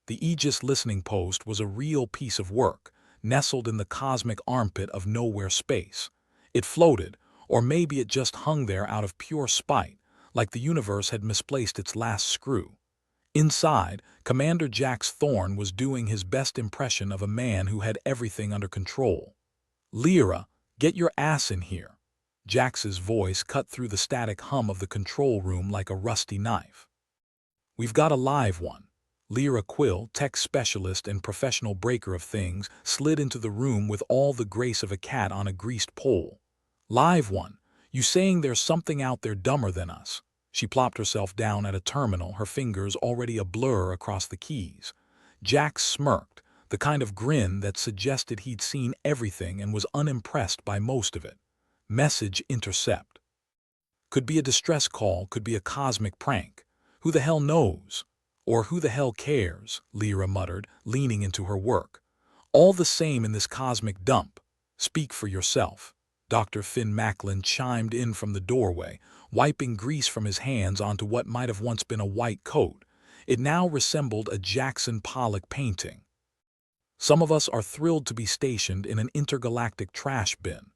The Aegis listening post was a real piece of work, nestled in the cosmic armpit of nowhere space. It floated, or maybe it just hung there out of pure spite, like the universe had misplaced its last screw. Inside, Commander Jax Thorne was doing his best impression of a man who had everything under control. "Lyra, get your ass in here." Jax's voice cut through the static hum of the control room like a rusty knife. "We've got a live one." Lyra Quill, tech specialist and professional breaker of things, slid into the room with all the grace of a cat on a greased pole. "Live one? You saying there's something out there dumber than us?" She plopped herself down at a terminal, her fingers already a blur across the keys. Jax smirked, the kind of grin that suggested he'd seen everything and was unimpressed by most of it. Message intercept. Could be a distress call, could be a cosmic prank. Who the hell knows? Or who the hell cares? Lyra muttered, leaning into her work. All the same in this cosmic dump. Speak for yourself. Dr. Finn Macklin chimed in from the doorway, wiping grease from his hands onto what might have once been a white coat. It now resembled a Jackson Pollock painting. "Some of us are thrilled to be stationed in an intergalactic trash bin."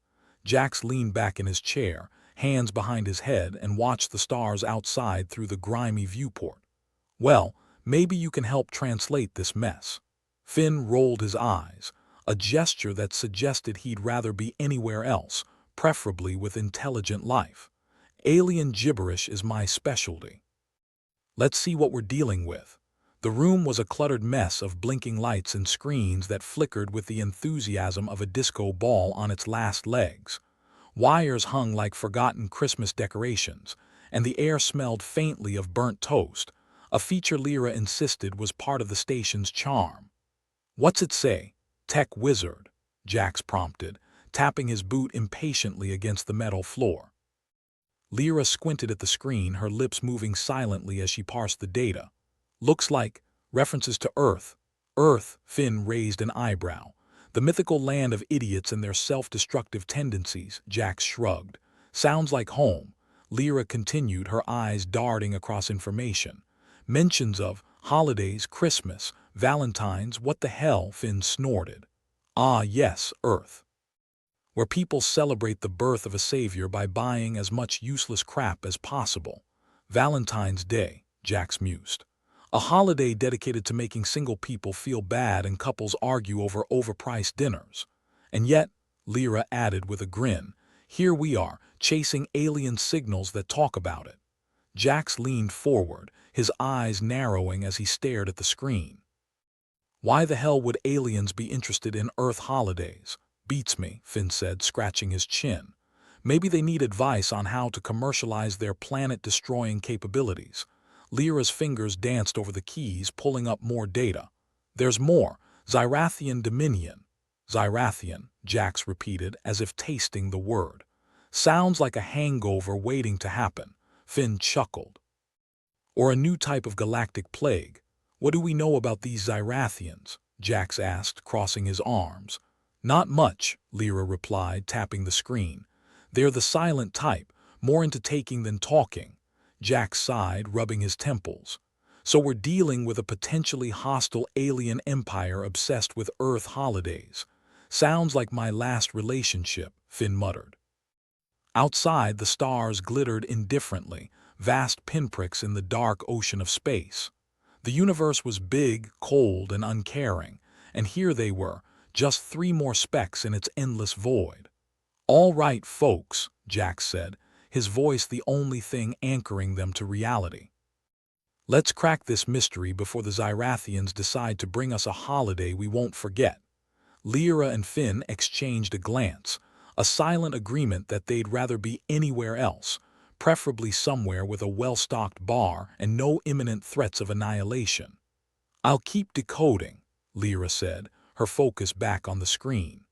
Jax leaned back in his chair, hands behind his head, and watched the stars outside through the grimy viewport. "Well, maybe you can help translate this mess." Finn rolled his eyes, a gesture that suggested he'd rather be anywhere else, preferably with intelligent life. "Alien gibberish is my specialty." "Let's see what we're dealing with." The room was a cluttered mess of blinking lights and screens that flickered with the enthusiasm of a disco ball on its last legs. Wires hung like forgotten Christmas decorations, and the air smelled faintly of burnt toast, a feature Lyra insisted was part of the station's charm. "What's it say?" "Tech wizard," Jax prompted, tapping his boot impatiently against the metal floor. Lyra squinted at the screen, her lips moving silently as she parsed the data. "Looks like references to Earth." "Earth?" Finn raised an eyebrow. "The mythical land of idiots and their self-destructive tendencies," Jax shrugged. "Sounds like home." Lyra continued, her eyes darting across information. "Mentions of holidays, Christmas, Valentine's, what the hell?" Finn snorted. "Ah yes, Earth. Where people celebrate the birth of a savior by buying as much useless crap as possible." "Valentine's Day," Jax mused. "A holiday dedicated to making single people feel bad and couples argue over overpriced dinners. And yet," Lyra added with a grin, "here we are, chasing alien signals that talk about it." Jax leaned forward, his eyes narrowing as he stared at the screen. "Why the hell would aliens be interested in Earth holidays?" "Beats me," Finn said, scratching his chin. "Maybe they need advice on how to commercialize their planet-destroying capabilities." Lyra's fingers danced over the keys, pulling up more data. "There's more. Zyrathian Dominion." "Zyrathian," Jax repeated, as if tasting the word. "Sounds like a hangover waiting to happen." Finn chuckled. "Or a new type of galactic plague. What do we know about these Zyrathians?" Jax asked, crossing his arms. "Not much," Lyra replied, tapping the screen. "They're the silent type, more into taking than talking." Jax sighed, rubbing his temples. "So we're dealing with a potentially hostile alien empire obsessed with Earth holidays. Sounds like my last relationship," Finn muttered. Outside, the stars glittered indifferently, vast pinpricks in the dark ocean of space. The universe was big, cold, and uncaring, and here they were, just 3 more specks in its endless void. "All right, folks," Jax said, his voice the only thing anchoring them to reality. "Let's crack this mystery before the Zyrathians decide to bring us a holiday we won't forget." Lyra and Finn exchanged a glance, a silent agreement that they'd rather be anywhere else, preferably somewhere with a well-stocked bar and no imminent threats of annihilation. "I'll keep decoding," Lyra said, her focus back on the screen.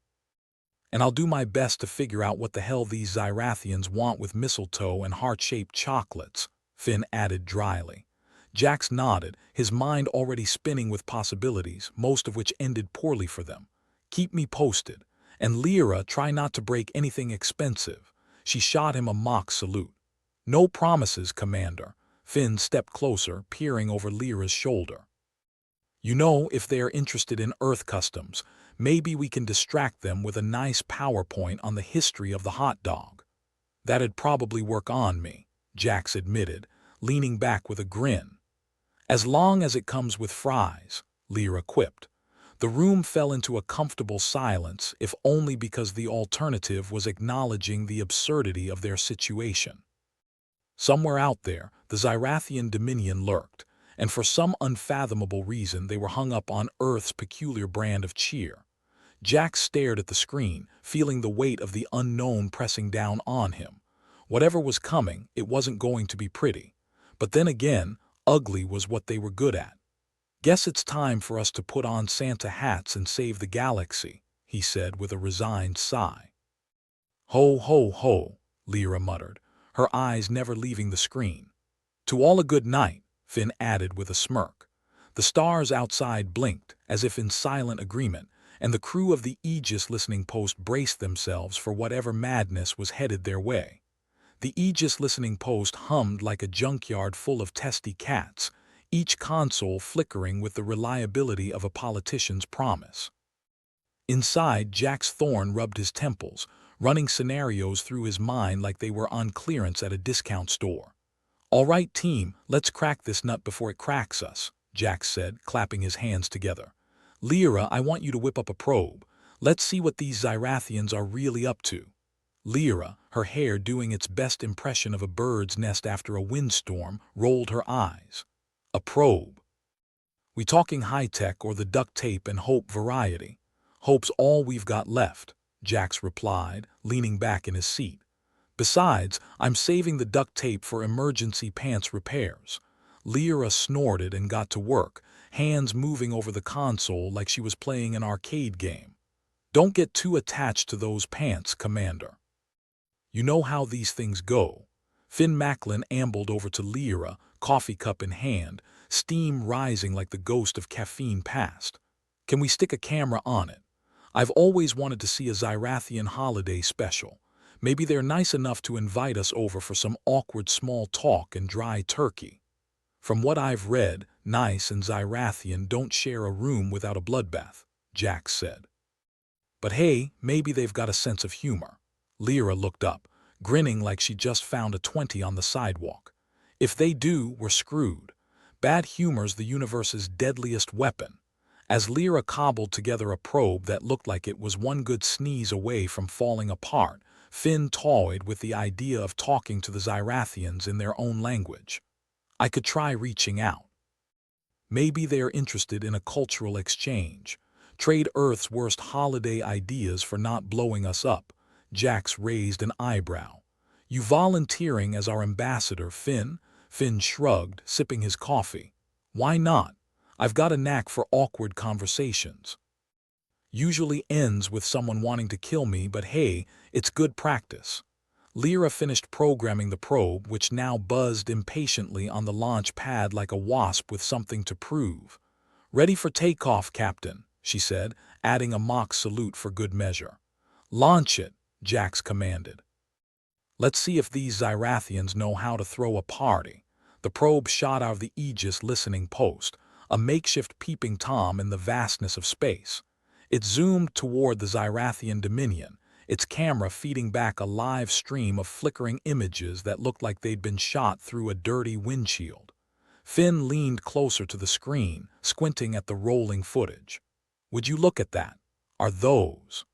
"And I'll do my best to figure out what the hell these Zyrathians want with mistletoe and heart-shaped chocolates," Finn added dryly. Jax nodded, his mind already spinning with possibilities, most of which ended poorly for them. "Keep me posted. And Lyra, try not to break anything expensive." She shot him a mock salute. "No promises, Commander." Finn stepped closer, peering over Lyra's shoulder. You know, if they are interested in Earth customs, maybe we can distract them with a nice PowerPoint on the history of the hot dog. That'd probably work on me, Jax admitted, leaning back with a grin. As long as it comes with fries, Lyra quipped. The room fell into a comfortable silence, if only because the alternative was acknowledging the absurdity of their situation. Somewhere out there, the Zyrathian Dominion lurked, and for some unfathomable reason they were hung up on Earth's peculiar brand of cheer. Jack stared at the screen, feeling the weight of the unknown pressing down on him. Whatever was coming, it wasn't going to be pretty. But then again, ugly was what they were good at. "Guess it's time for us to put on Santa hats and save the galaxy," he said with a resigned sigh. "Ho, ho, ho," Lyra muttered, her eyes never leaving the screen. "To all a good night," Finn added with a smirk. The stars outside blinked, as if in silent agreement, and the crew of the Aegis listening post braced themselves for whatever madness was headed their way. The Aegis listening post hummed like a junkyard full of testy cats, each console flickering with the reliability of a politician's promise. Inside, Jax Thorne rubbed his temples, running scenarios through his mind like they were on clearance at a discount store. "All right, team, let's crack this nut before it cracks us," Jax said, clapping his hands together. "Lyra, I want you to whip up a probe. Let's see what these Zyrathians are really up to." Lyra, her hair doing its best impression of a bird's nest after a windstorm, rolled her eyes. "A probe? We talking high-tech or the duct tape and hope variety?" "Hope's all we've got left," Jax replied, leaning back in his seat. "Besides, I'm saving the duct tape for emergency pants repairs." Lyra snorted and got to work, hands moving over the console like she was playing an arcade game. "Don't get too attached to those pants, Commander." "You know how these things go." Finn Macklin ambled over to Lyra, coffee cup in hand, steam rising like the ghost of caffeine past. "Can we stick a camera on it? I've always wanted to see a Zyrathian holiday special. Maybe they're nice enough to invite us over for some awkward small talk and dry turkey." "From what I've read, Nice and Zyrathian don't share a room without a bloodbath," Jax said. "But hey, maybe they've got a sense of humor." Lyra looked up, grinning like she just found a 20 on the sidewalk. "If they do, we're screwed. Bad humor's the universe's deadliest weapon." As Lyra cobbled together a probe that looked like it was one good sneeze away from falling apart, Finn toyed with the idea of talking to the Zyrathians in their own language. "I could try reaching out. Maybe they are interested in a cultural exchange. Trade Earth's worst holiday ideas for not blowing us up." Jax raised an eyebrow. "You volunteering as our ambassador, Finn?" Finn shrugged, sipping his coffee. "Why not? I've got a knack for awkward conversations. Usually ends with someone wanting to kill me, but hey, it's good practice." Lyra finished programming the probe, which now buzzed impatiently on the launch pad like a wasp with something to prove. "Ready for takeoff, Captain," she said, adding a mock salute for good measure. "Launch it," Jax commanded. "Let's see if these Zyrathians know how to throw a party." The probe shot out of the Aegis listening post, a makeshift peeping Tom in the vastness of space. It zoomed toward the Zyrathian Dominion, its camera feeding back a live stream of flickering images that looked like they'd been shot through a dirty windshield. Finn leaned closer to the screen, squinting at the rolling footage. "Would you look at that? Are those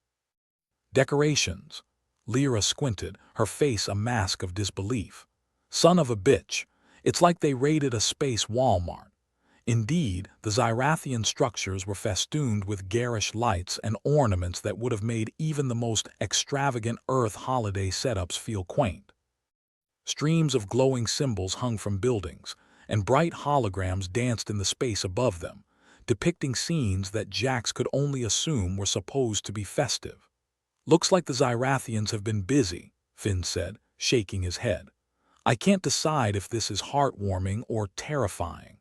decorations?" Lyra squinted, her face a mask of disbelief. "Son of a bitch. It's like they raided a space Walmart." Indeed, the Zyrathian structures were festooned with garish lights and ornaments that would have made even the most extravagant Earth holiday setups feel quaint. Streams of glowing symbols hung from buildings, and bright holograms danced in the space above them, depicting scenes that Jax could only assume were supposed to be festive. "Looks like the Zyrathians have been busy," Finn said, shaking his head. "I can't decide if this is heartwarming or terrifying."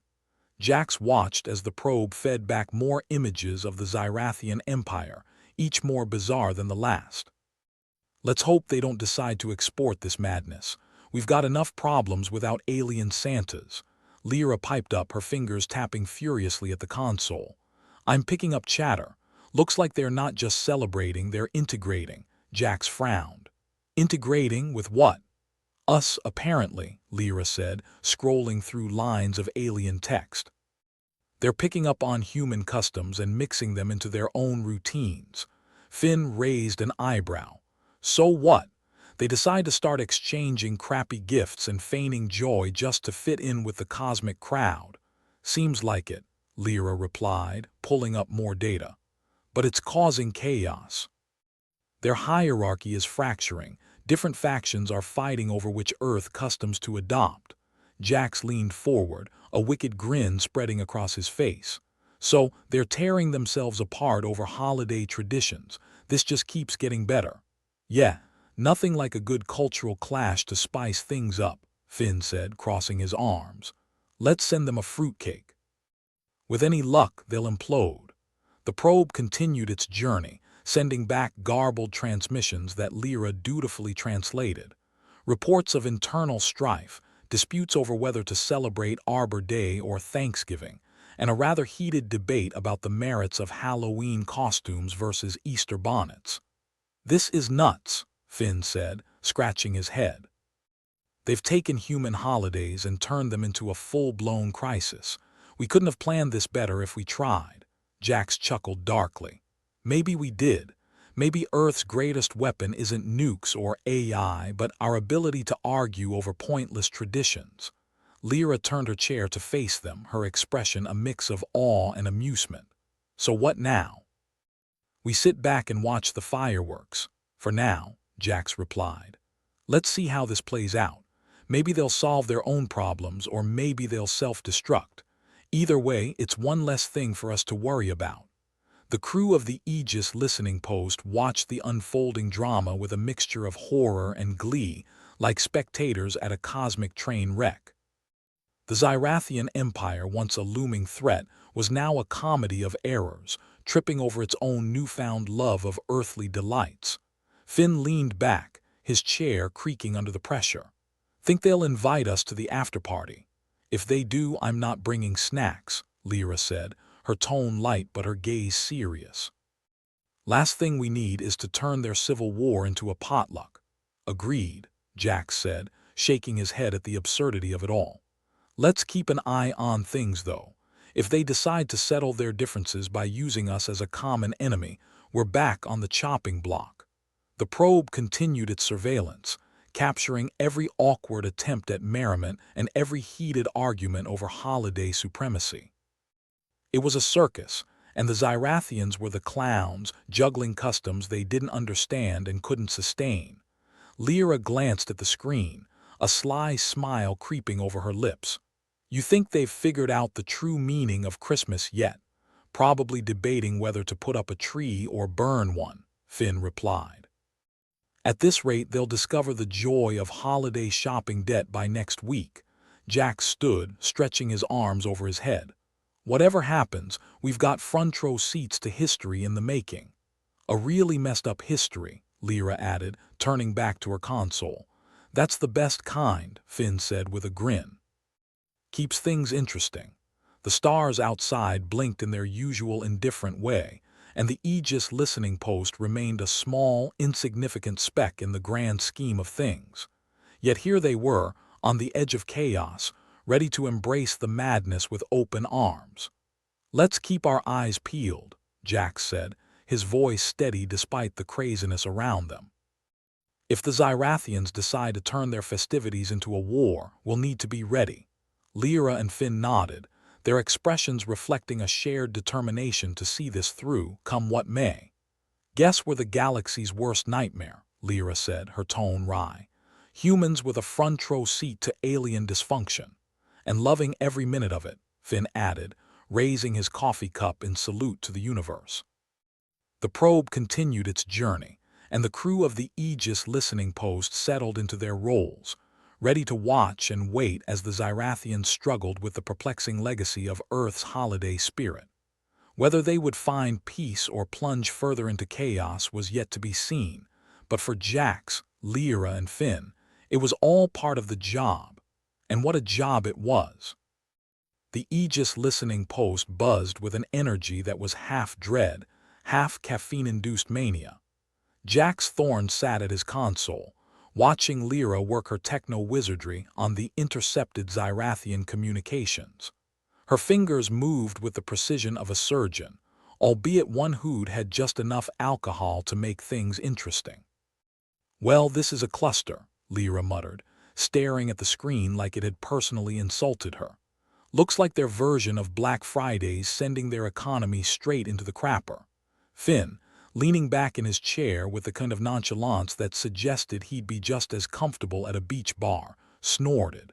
Jax watched as the probe fed back more images of the Zyrathian Empire, each more bizarre than the last. "Let's hope they don't decide to export this madness. We've got enough problems without alien Santas." Lyra piped up, her fingers tapping furiously at the console. "I'm picking up chatter. Looks like they're not just celebrating, they're integrating." Jax frowned. "Integrating with what?" "Us, apparently," Lyra said, scrolling through lines of alien text. "They're picking up on human customs and mixing them into their own routines." Finn raised an eyebrow. "So what? They decide to start exchanging crappy gifts and feigning joy just to fit in with the cosmic crowd." "Seems like it," Lyra replied, pulling up more data. "But it's causing chaos. Their hierarchy is fracturing. Different factions are fighting over which Earth customs to adopt." Jax leaned forward, a wicked grin spreading across his face. "So they're tearing themselves apart over holiday traditions. This just keeps getting better." "Yeah, nothing like a good cultural clash to spice things up," Finn said, crossing his arms. "Let's send them a fruitcake. With any luck, they'll implode." The probe continued its journey, sending back garbled transmissions that Lyra dutifully translated. Reports of internal strife, disputes over whether to celebrate Arbor Day or Thanksgiving, and a rather heated debate about the merits of Halloween costumes versus Easter bonnets. "This is nuts," Finn said, scratching his head. "They've taken human holidays and turned them into a full-blown crisis. We couldn't have planned this better if we tried." Jax chuckled darkly. "Maybe we did. Maybe Earth's greatest weapon isn't nukes or AI, but our ability to argue over pointless traditions." Lyra turned her chair to face them, her expression a mix of awe and amusement. "So what now?" "We sit back and watch the fireworks. For now," Jax replied. "Let's see how this plays out. Maybe they'll solve their own problems, or maybe they'll self-destruct. Either way, it's one less thing for us to worry about." The crew of the Aegis listening post watched the unfolding drama with a mixture of horror and glee, like spectators at a cosmic train wreck. The Zyrathian Empire, once a looming threat, was now a comedy of errors, tripping over its own newfound love of earthly delights. Finn leaned back, his chair creaking under the pressure. "Think they'll invite us to the after-party?" "If they do, I'm not bringing snacks," Lyra said, her tone light but her gaze serious. "Last thing we need is to turn their civil war into a potluck." "Agreed," Jax said, shaking his head at the absurdity of it all. "Let's keep an eye on things, though. If they decide to settle their differences by using us as a common enemy, we're back on the chopping block." The probe continued its surveillance, capturing every awkward attempt at merriment and every heated argument over holiday supremacy. It was a circus, and the Zyrathians were the clowns, juggling customs they didn't understand and couldn't sustain. Lyra glanced at the screen, a sly smile creeping over her lips. "You think they've figured out the true meaning of Christmas yet? Probably debating whether to put up a tree or burn one," Finn replied. "At this rate, they'll discover the joy of holiday shopping debt by next week." Jax stood, stretching his arms over his head. "Whatever happens, we've got front row seats to history in the making." "A really messed up history," Lyra added, turning back to her console. "That's the best kind," Finn said with a grin. "Keeps things interesting." The stars outside blinked in their usual indifferent way, and the Aegis listening post remained a small, insignificant speck in the grand scheme of things. Yet here they were, on the edge of chaos, ready to embrace the madness with open arms. "Let's keep our eyes peeled," Jax said, his voice steady despite the craziness around them. "If the Zyrathians decide to turn their festivities into a war, we'll need to be ready." Lyra and Finn nodded, their expressions reflecting a shared determination to see this through, come what may. "Guess we're the galaxy's worst nightmare," Lyra said, her tone wry. "Humans with a front row seat to alien dysfunction. And loving every minute of it," Finn added, raising his coffee cup in salute to the universe. The probe continued its journey, and the crew of the Aegis listening post settled into their roles, ready to watch and wait as the Zyrathians struggled with the perplexing legacy of Earth's holiday spirit. Whether they would find peace or plunge further into chaos was yet to be seen, but for Jax, Lyra, and Finn, it was all part of the job. And what a job it was! The Aegis listening post buzzed with an energy that was half dread, half caffeine-induced mania. Jax Thorne sat at his console, watching Lyra work her techno-wizardry on the intercepted Zyrathian communications. Her fingers moved with the precision of a surgeon, albeit one who'd had just enough alcohol to make things interesting. "Well, this is a cluster," Lyra muttered, staring at the screen like it had personally insulted her. "Looks like their version of Black Friday's sending their economy straight into the crapper." Finn, leaning back in his chair with the kind of nonchalance that suggested he'd be just as comfortable at a beach bar, snorted.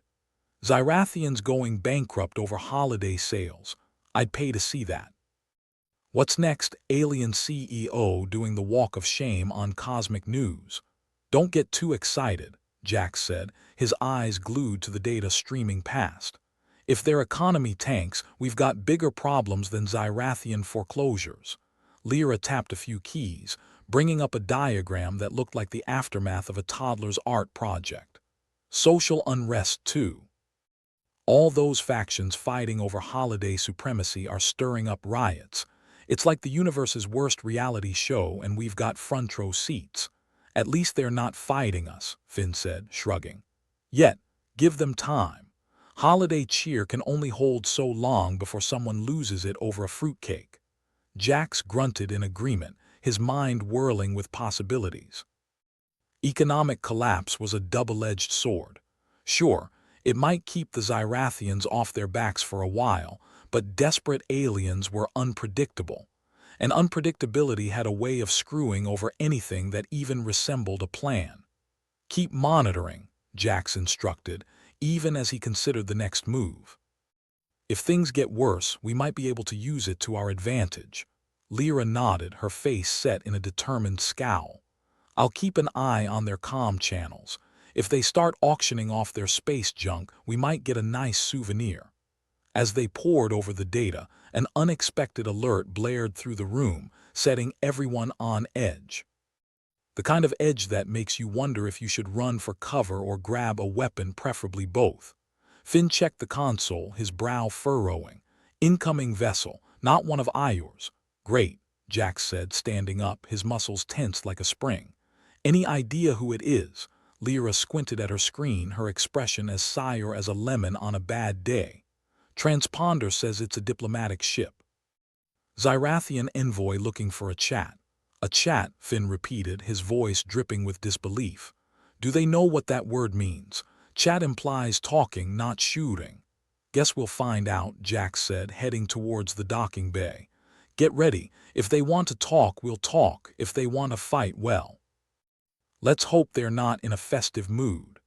"Zyrathians going bankrupt over holiday sales. I'd pay to see that." "What's next?" Alien CEO doing the walk of shame on Cosmic News. "Don't get too excited," Jax said, his eyes glued to the data streaming past. "If their economy tanks, we've got bigger problems than Zyrathian foreclosures." Lyra tapped a few keys, bringing up a diagram that looked like the aftermath of a toddler's art project. "Social unrest, too. All those factions fighting over holiday supremacy are stirring up riots. It's like the universe's worst reality show, and we've got front row seats." "At least they're not fighting us," Finn said, shrugging. "Yet, give them time. Holiday cheer can only hold so long before someone loses it over a fruitcake." Jax grunted in agreement, his mind whirling with possibilities. Economic collapse was a double-edged sword. Sure, it might keep the Zyrathians off their backs for a while, but desperate aliens were unpredictable, and unpredictability had a way of screwing over anything that even resembled a plan. "Keep monitoring," Jax instructed, even as he considered the next move. "If things get worse, we might be able to use it to our advantage." Lyra nodded, her face set in a determined scowl. "I'll keep an eye on their comm channels. If they start auctioning off their space junk, we might get a nice souvenir." As they pored over the data, an unexpected alert blared through the room, setting everyone on edge. The kind of edge that makes you wonder if you should run for cover or grab a weapon, preferably both. Finn checked the console, his brow furrowing. "Incoming vessel, not one of ours." "Great," Jax said, standing up, his muscles tense like a spring. "Any idea who it is?" Lyra squinted at her screen, her expression as sour as a lemon on a bad day. "Transponder says it's a diplomatic ship." "Zyrathian envoy looking for a chat." "A chat," Finn repeated, his voice dripping with disbelief. "Do they know what that word means? Chat implies talking, not shooting." "Guess we'll find out," Jax said, heading towards the docking bay. "Get ready. If they want to talk, we'll talk. If they want to fight, well. Let's hope they're not in a festive mood."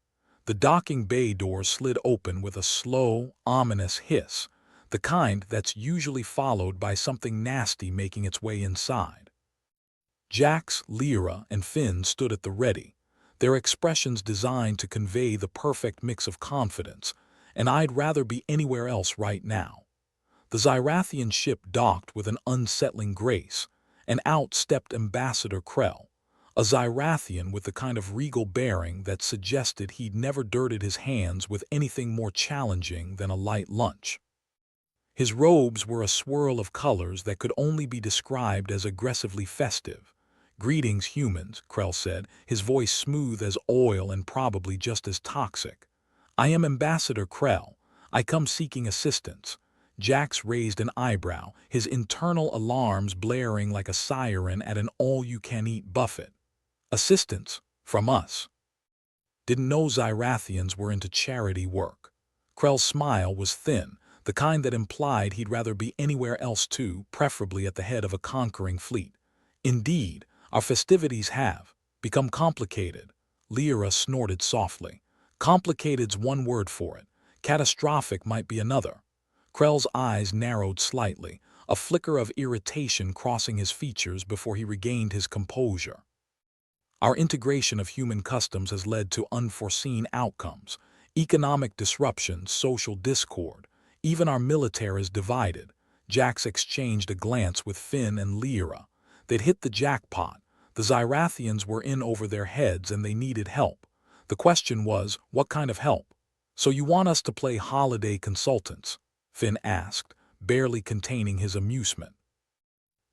The docking bay doors slid open with a slow, ominous hiss, the kind that's usually followed by something nasty making its way inside. Jax, Lyra, and Finn stood at the ready, their expressions designed to convey the perfect mix of confidence, and "I'd rather be anywhere else right now." The Zyrathian ship docked with an unsettling grace, and out stepped Ambassador Krell, a Zyrathian with the kind of regal bearing that suggested he'd never dirted his hands with anything more challenging than a light lunch. His robes were a swirl of colors that could only be described as aggressively festive. "Greetings, humans," Krell said, his voice smooth as oil and probably just as toxic. "I am Ambassador Krell. I come seeking assistance." Jax raised an eyebrow, his internal alarms blaring like a siren at an all-you-can-eat buffet. "Assistance? From us? Didn't know Zyrathians were into charity work." Krell's smile was thin, the kind that implied he'd rather be anywhere else too, preferably at the head of a conquering fleet. "Indeed, our festivities have become complicated." Lyra snorted softly. "Complicated's one word for it. Catastrophic might be another." Krell's eyes narrowed slightly, a flicker of irritation crossing his features before he regained his composure. "Our integration of human customs has led to unforeseen outcomes. Economic disruption, social discord. Even our military is divided." Jax exchanged a glance with Finn and Lyra. They'd hit the jackpot. The Zyrathians were in over their heads and they needed help. The question was, what kind of help? "So you want us to play holiday consultants?" Finn asked, barely containing his amusement.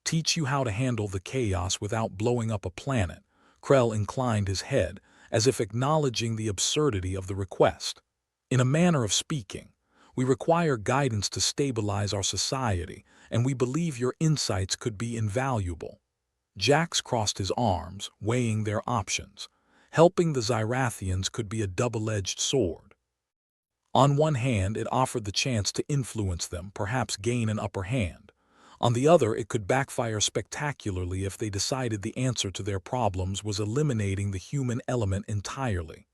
Teach you how to handle the chaos without blowing up a planet. Krell inclined his head, as if acknowledging the absurdity of the request. In a manner of speaking, we require guidance to stabilize our society, and we believe your insights could be invaluable. Jax crossed his arms, weighing their options. Helping the Zyrathians could be a double-edged sword. On one hand, it offered the chance to influence them, perhaps gain an upper hand. On the other, it could backfire spectacularly if they decided the answer to their problems was eliminating the human element entirely.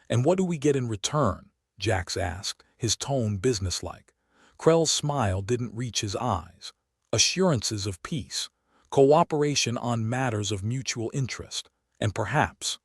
And what do we get in return? Jax asked, his tone businesslike. Krell's smile didn't reach his eyes. Assurances of peace, cooperation on matters of mutual interest, and perhaps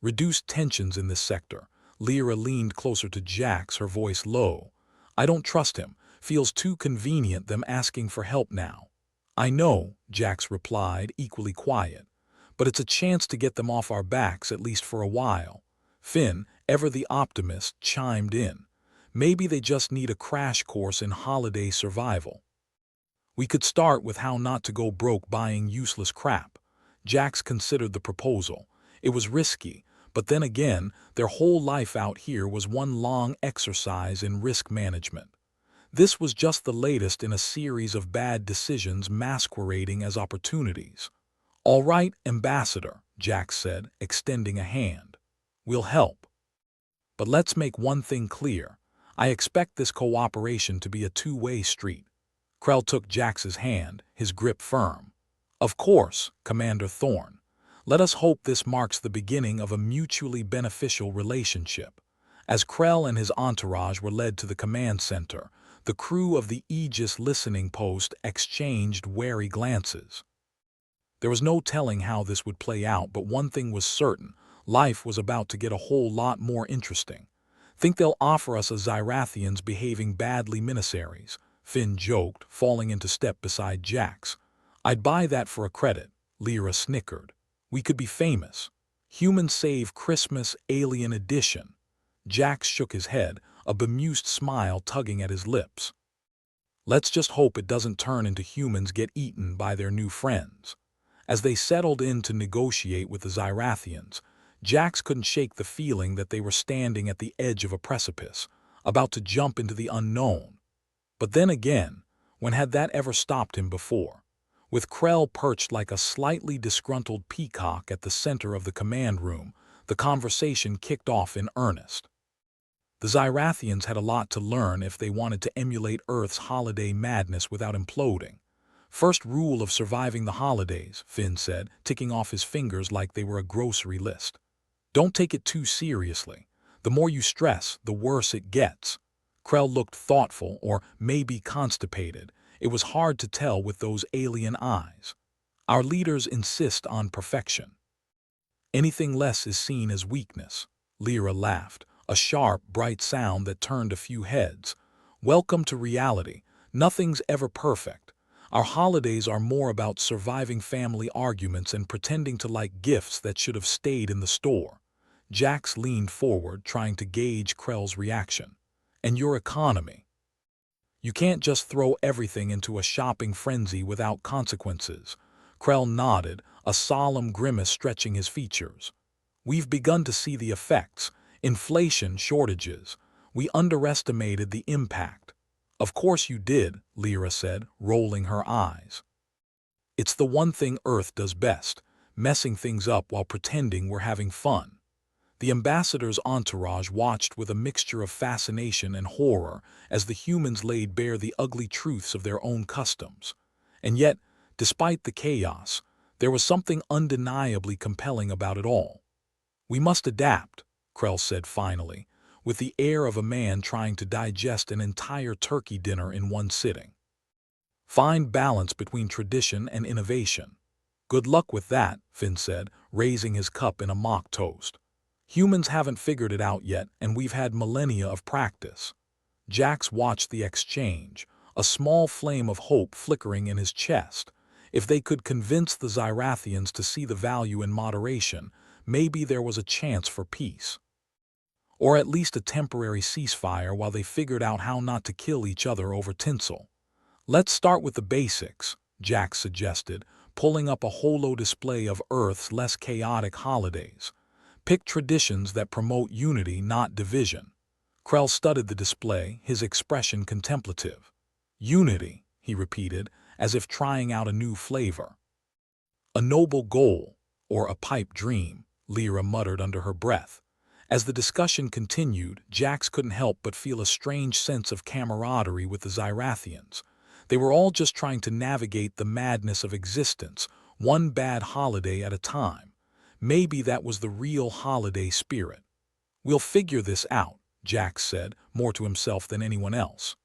reduced tensions in this sector. Lyra leaned closer to Jax, her voice low. I don't trust him. Feels too convenient them asking for help now. I know, Jax replied, equally quiet. But it's a chance to get them off our backs, at least for a while. Finn, ever the optimist, chimed in. Maybe they just need a crash course in holiday survival. We could start with how not to go broke buying useless crap. Jax considered the proposal. It was risky, but then again, their whole life out here was one long exercise in risk management. This was just the latest in a series of bad decisions masquerading as opportunities. All right, Ambassador, Jax said, extending a hand. We'll help. But let's make one thing clear. I expect this cooperation to be a two-way street. Krell took Jax's hand, his grip firm. Of course, Commander Thorne. Let us hope this marks the beginning of a mutually beneficial relationship. As Krell and his entourage were led to the command center, the crew of the Aegis listening post exchanged wary glances. There was no telling how this would play out, but one thing was certain. Life was about to get a whole lot more interesting. Think they'll offer us a Zyrathians behaving badly miniseries, Finn joked, falling into step beside Jax. I'd buy that for a credit, Lyra snickered. We could be famous. Human Save Christmas Alien Edition. Jax shook his head, a bemused smile tugging at his lips. Let's just hope it doesn't turn into humans get eaten by their new friends. As they settled in to negotiate with the Zyrathians, Jax couldn't shake the feeling that they were standing at the edge of a precipice, about to jump into the unknown. But then again, when had that ever stopped him before? With Krell perched like a slightly disgruntled peacock at the center of the command room, the conversation kicked off in earnest. The Zyrathians had a lot to learn if they wanted to emulate Earth's holiday madness without imploding. First rule of surviving the holidays, Finn said, ticking off his fingers like they were a grocery list. Don't take it too seriously. The more you stress, the worse it gets. Krell looked thoughtful, or maybe constipated. It was hard to tell with those alien eyes. Our leaders insist on perfection. Anything less is seen as weakness. Lyra laughed, a sharp, bright sound that turned a few heads. Welcome to reality. Nothing's ever perfect. Our holidays are more about surviving family arguments and pretending to like gifts that should have stayed in the store. Jax leaned forward, trying to gauge Krell's reaction. And your economy. You can't just throw everything into a shopping frenzy without consequences. Krell nodded, a solemn grimace stretching his features. We've begun to see the effects. Inflation, shortages. We underestimated the impact. Of course you did, Lyra said, rolling her eyes. It's the one thing Earth does best, messing things up while pretending we're having fun. The ambassador's entourage watched with a mixture of fascination and horror as the humans laid bare the ugly truths of their own customs. And yet, despite the chaos, there was something undeniably compelling about it all. We must adapt, Krell said finally, with the air of a man trying to digest an entire turkey dinner in one sitting. Find balance between tradition and innovation. Good luck with that, Finn said, raising his cup in a mock toast. Humans haven't figured it out yet, and we've had millennia of practice. Jax watched the exchange, a small flame of hope flickering in his chest. If they could convince the Zyrathians to see the value in moderation, maybe there was a chance for peace. or at least a temporary ceasefire while they figured out how not to kill each other over tinsel. Let's start with the basics, Jack suggested, pulling up a holo display of Earth's less chaotic holidays. Pick traditions that promote unity, not division. Krell studied the display, his expression contemplative. Unity, he repeated, as if trying out a new flavor. A noble goal, or a pipe dream, Lyra muttered under her breath. As the discussion continued, Jax couldn't help but feel a strange sense of camaraderie with the Zyrathians. They were all just trying to navigate the madness of existence, one bad holiday at a time. Maybe that was the real holiday spirit. "We'll figure this out," Jax said, more to himself than anyone else.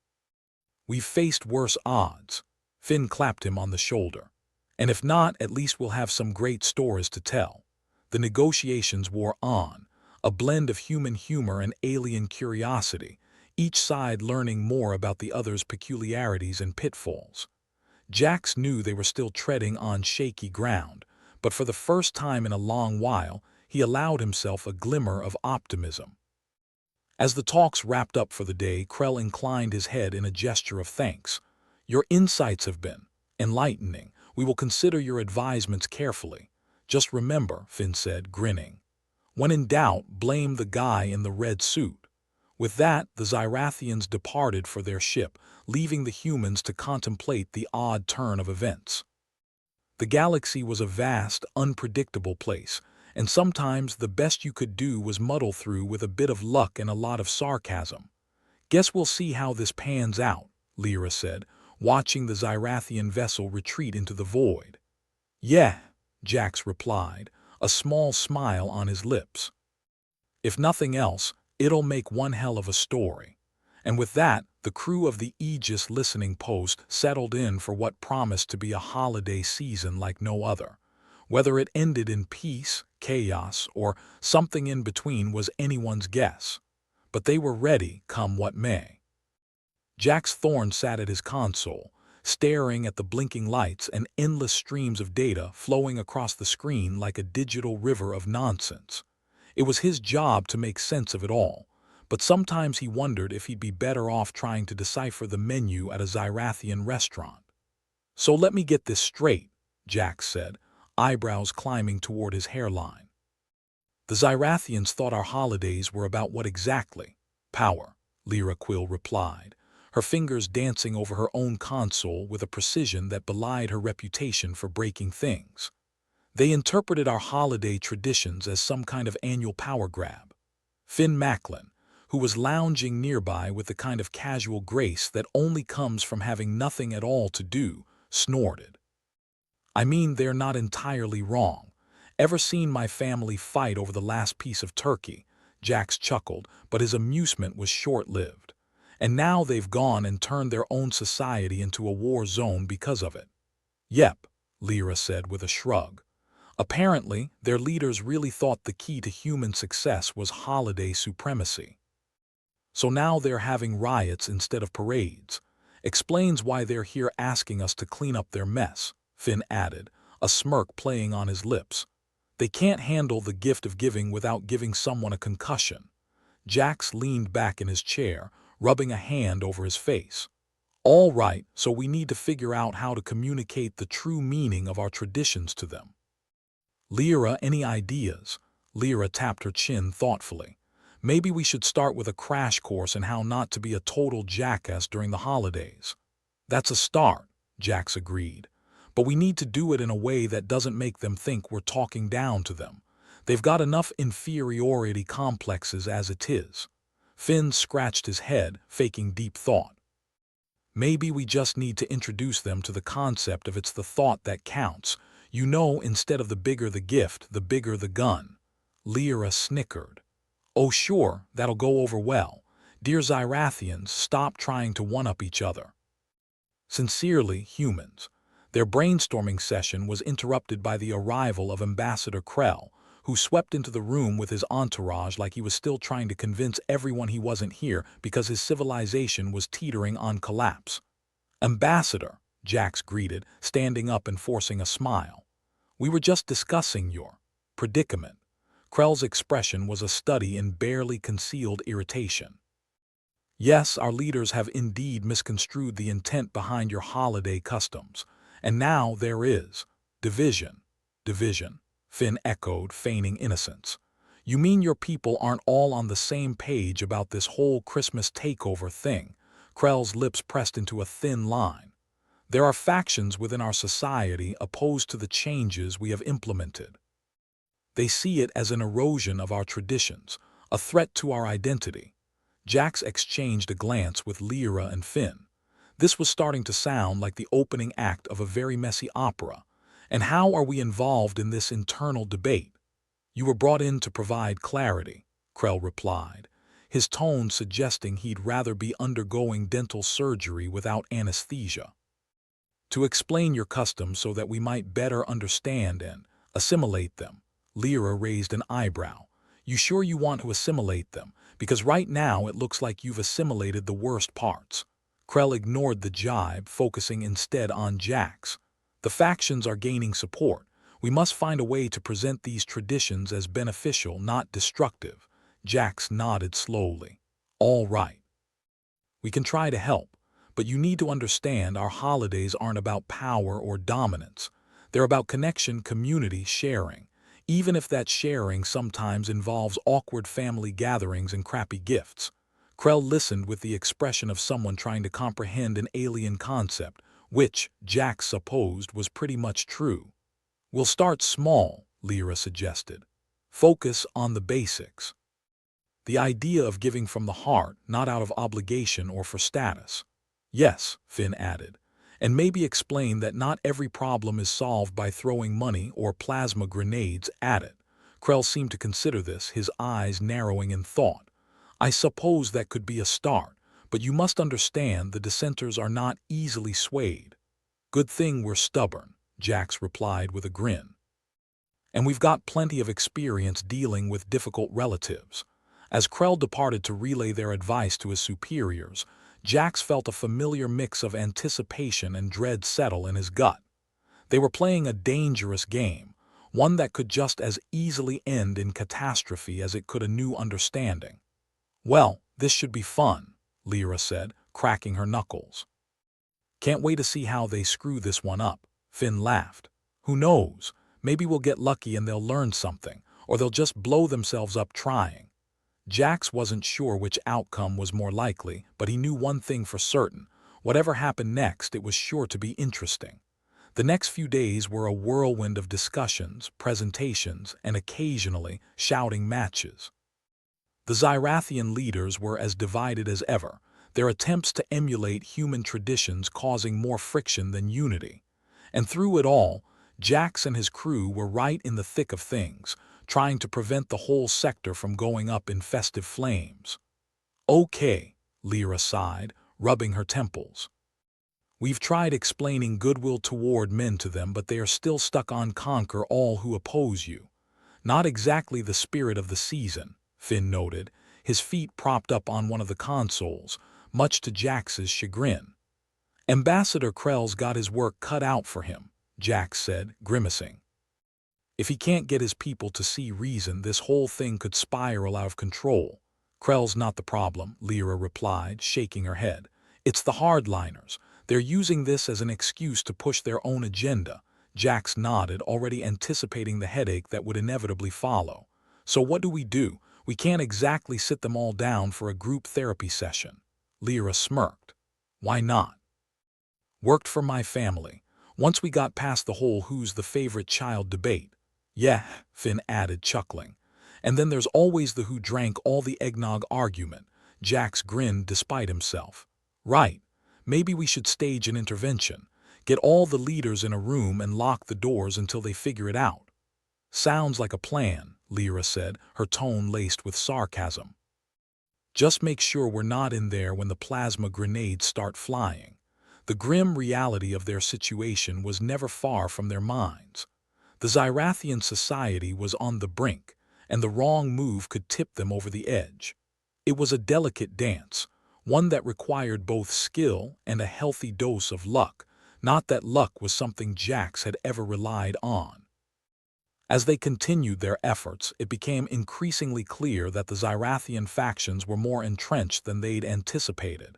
"We've faced worse odds." Finn clapped him on the shoulder. "And if not, at least we'll have some great stories to tell." The negotiations wore on, a blend of human humor and alien curiosity, each side learning more about the other's peculiarities and pitfalls. Jax knew they were still treading on shaky ground, but for the first time in a long while, he allowed himself a glimmer of optimism. As the talks wrapped up for the day, Krell inclined his head in a gesture of thanks. "Your insights have been enlightening. We will consider your advisements carefully. Just remember," Finn said, grinning, "when in doubt, blame the guy in the red suit." With that, the Zyrathians departed for their ship, leaving the humans to contemplate the odd turn of events. The galaxy was a vast, unpredictable place, and sometimes the best you could do was muddle through with a bit of luck and a lot of sarcasm. "Guess we'll see how this pans out," Lyra said, watching the Zyrathian vessel retreat into the void. "Yeah," Jax replied, a small smile on his lips. "If nothing else, it'll make one hell of a story." And with that, the crew of the Aegis listening post settled in for what promised to be a holiday season like no other. Whether it ended in peace, chaos, or something in between was anyone's guess. But they were ready, come what may. Jax Thorne sat at his console, staring at the blinking lights and endless streams of data flowing across the screen like a digital river of nonsense. It was his job to make sense of it all, but sometimes he wondered if he'd be better off trying to decipher the menu at a Zyrathian restaurant. "So let me get this straight," Jax said, eyebrows climbing toward his hairline. "The Zyrathians thought our holidays were about what exactly?" "Power," Lyra Quill replied, her fingers dancing over her own console with a precision that belied her reputation for breaking things. "They interpreted our holiday traditions as some kind of annual power grab." Finn Macklin, who was lounging nearby with the kind of casual grace that only comes from having nothing at all to do, snorted. "I mean, they're not entirely wrong. Ever seen my family fight over the last piece of turkey?" Jax chuckled, but his amusement was short-lived. "And now they've gone and turned their own society into a war zone because of it." "Yep," Lyra said with a shrug. "Apparently, their leaders really thought the key to human success was holiday supremacy. So now they're having riots instead of parades. Explains why they're here asking us to clean up their mess," Finn added, a smirk playing on his lips. "They can't handle the gift of giving without giving someone a concussion." Jax leaned back in his chair, rubbing a hand over his face. "All right, so we need to figure out how to communicate the true meaning of our traditions to them." "Lyra, any ideas?" Lyra tapped her chin thoughtfully. "Maybe we should start with a crash course in how not to be a total jackass during the holidays." "That's a start," Jax agreed. "But we need to do it in a way that doesn't make them think we're talking down to them. They've got enough inferiority complexes as it is." Finn scratched his head, faking deep thought. "Maybe we just need to introduce them to the concept of it's the thought that counts. You know, instead of the bigger the gift, the bigger the gun." Lyra snickered. "Oh sure, that'll go over well. Dear Zyrathians, stop trying to one-up each other. Sincerely, humans." Their brainstorming session was interrupted by the arrival of Ambassador Krell, who swept into the room with his entourage like he was still trying to convince everyone he wasn't here because his civilization was teetering on collapse. "Ambassador," Jax greeted, standing up and forcing a smile. "We were just discussing your predicament." Krell's expression was a study in barely concealed irritation. Yes, our leaders have indeed misconstrued the intent behind your holiday customs, and now there is division. Division, Finn echoed, feigning innocence. You mean your people aren't all on the same page about this whole Christmas takeover thing? Krell's lips pressed into a thin line. There are factions within our society opposed to the changes we have implemented. They see it as an erosion of our traditions, a threat to our identity. Jax exchanged a glance with Lyra and Finn. This was starting to sound like the opening act of a very messy opera. And how are we involved in this internal debate? You were brought in to provide clarity, Krell replied, his tone suggesting he'd rather be undergoing dental surgery without anesthesia. To explain your customs so that we might better understand and assimilate them. Lyra raised an eyebrow. You sure you want to assimilate them? Because right now it looks like you've assimilated the worst parts. Krell ignored the jibe, focusing instead on Jax. The factions are gaining support. We must find a way to present these traditions as beneficial, not destructive. Jax nodded slowly. All right. We can try to help, but you need to understand our holidays aren't about power or dominance. They're about connection, community, sharing. Even if that sharing sometimes involves awkward family gatherings and crappy gifts. Krell listened with the expression of someone trying to comprehend an alien concept, which, Jax supposed, was pretty much true. We'll start small, Lyra suggested. Focus on the basics. The idea of giving from the heart, not out of obligation or for status. Yes, Finn added, and maybe explain that not every problem is solved by throwing money or plasma grenades at it. Krell seemed to consider this, his eyes narrowing in thought. I suppose that could be a start, but you must understand the dissenters are not easily swayed. Good thing we're stubborn, Jax replied with a grin. And we've got plenty of experience dealing with difficult relatives. As Krell departed to relay their advice to his superiors, Jax felt a familiar mix of anticipation and dread settle in his gut. They were playing a dangerous game, one that could just as easily end in catastrophe as it could a new understanding. Well, this should be fun, Lyra said, cracking her knuckles. Can't wait to see how they screw this one up, Finn laughed. Who knows, maybe we'll get lucky and they'll learn something, or they'll just blow themselves up trying. Jax wasn't sure which outcome was more likely, but he knew one thing for certain. Whatever happened next, it was sure to be interesting. The next few days were a whirlwind of discussions, presentations, and occasionally shouting matches. The Zyrathian leaders were as divided as ever, their attempts to emulate human traditions causing more friction than unity. And through it all, Jax and his crew were right in the thick of things, trying to prevent the whole sector from going up in festive flames. Okay, Lyra sighed, rubbing her temples. We've tried explaining goodwill toward men to them, but they are still stuck on conquer all who oppose you. Not exactly the spirit of the season, Finn noted, his feet propped up on one of the consoles, much to Jax's chagrin. Ambassador Krell's got his work cut out for him, Jax said, grimacing. If he can't get his people to see reason, this whole thing could spiral out of control. Krell's not the problem, Lyra replied, shaking her head. It's the hardliners. They're using this as an excuse to push their own agenda. Jax nodded, already anticipating the headache that would inevitably follow. So what do? We can't exactly sit them all down for a group therapy session. Lyra smirked. Why not? Worked for my family. Once we got past the whole who's the favorite child debate. Yeah, Finn added, chuckling. And then there's always the who drank all the eggnog argument. Jax grinned despite himself. Right. Maybe we should stage an intervention. Get all the leaders in a room and lock the doors until they figure it out. Sounds like a plan, Lyra said, her tone laced with sarcasm. Just make sure we're not in there when the plasma grenades start flying. The grim reality of their situation was never far from their minds. The Zyrathian society was on the brink, and the wrong move could tip them over the edge. It was a delicate dance, one that required both skill and a healthy dose of luck, not that luck was something Jax had ever relied on. As they continued their efforts, it became increasingly clear that the Xyrathian factions were more entrenched than they'd anticipated.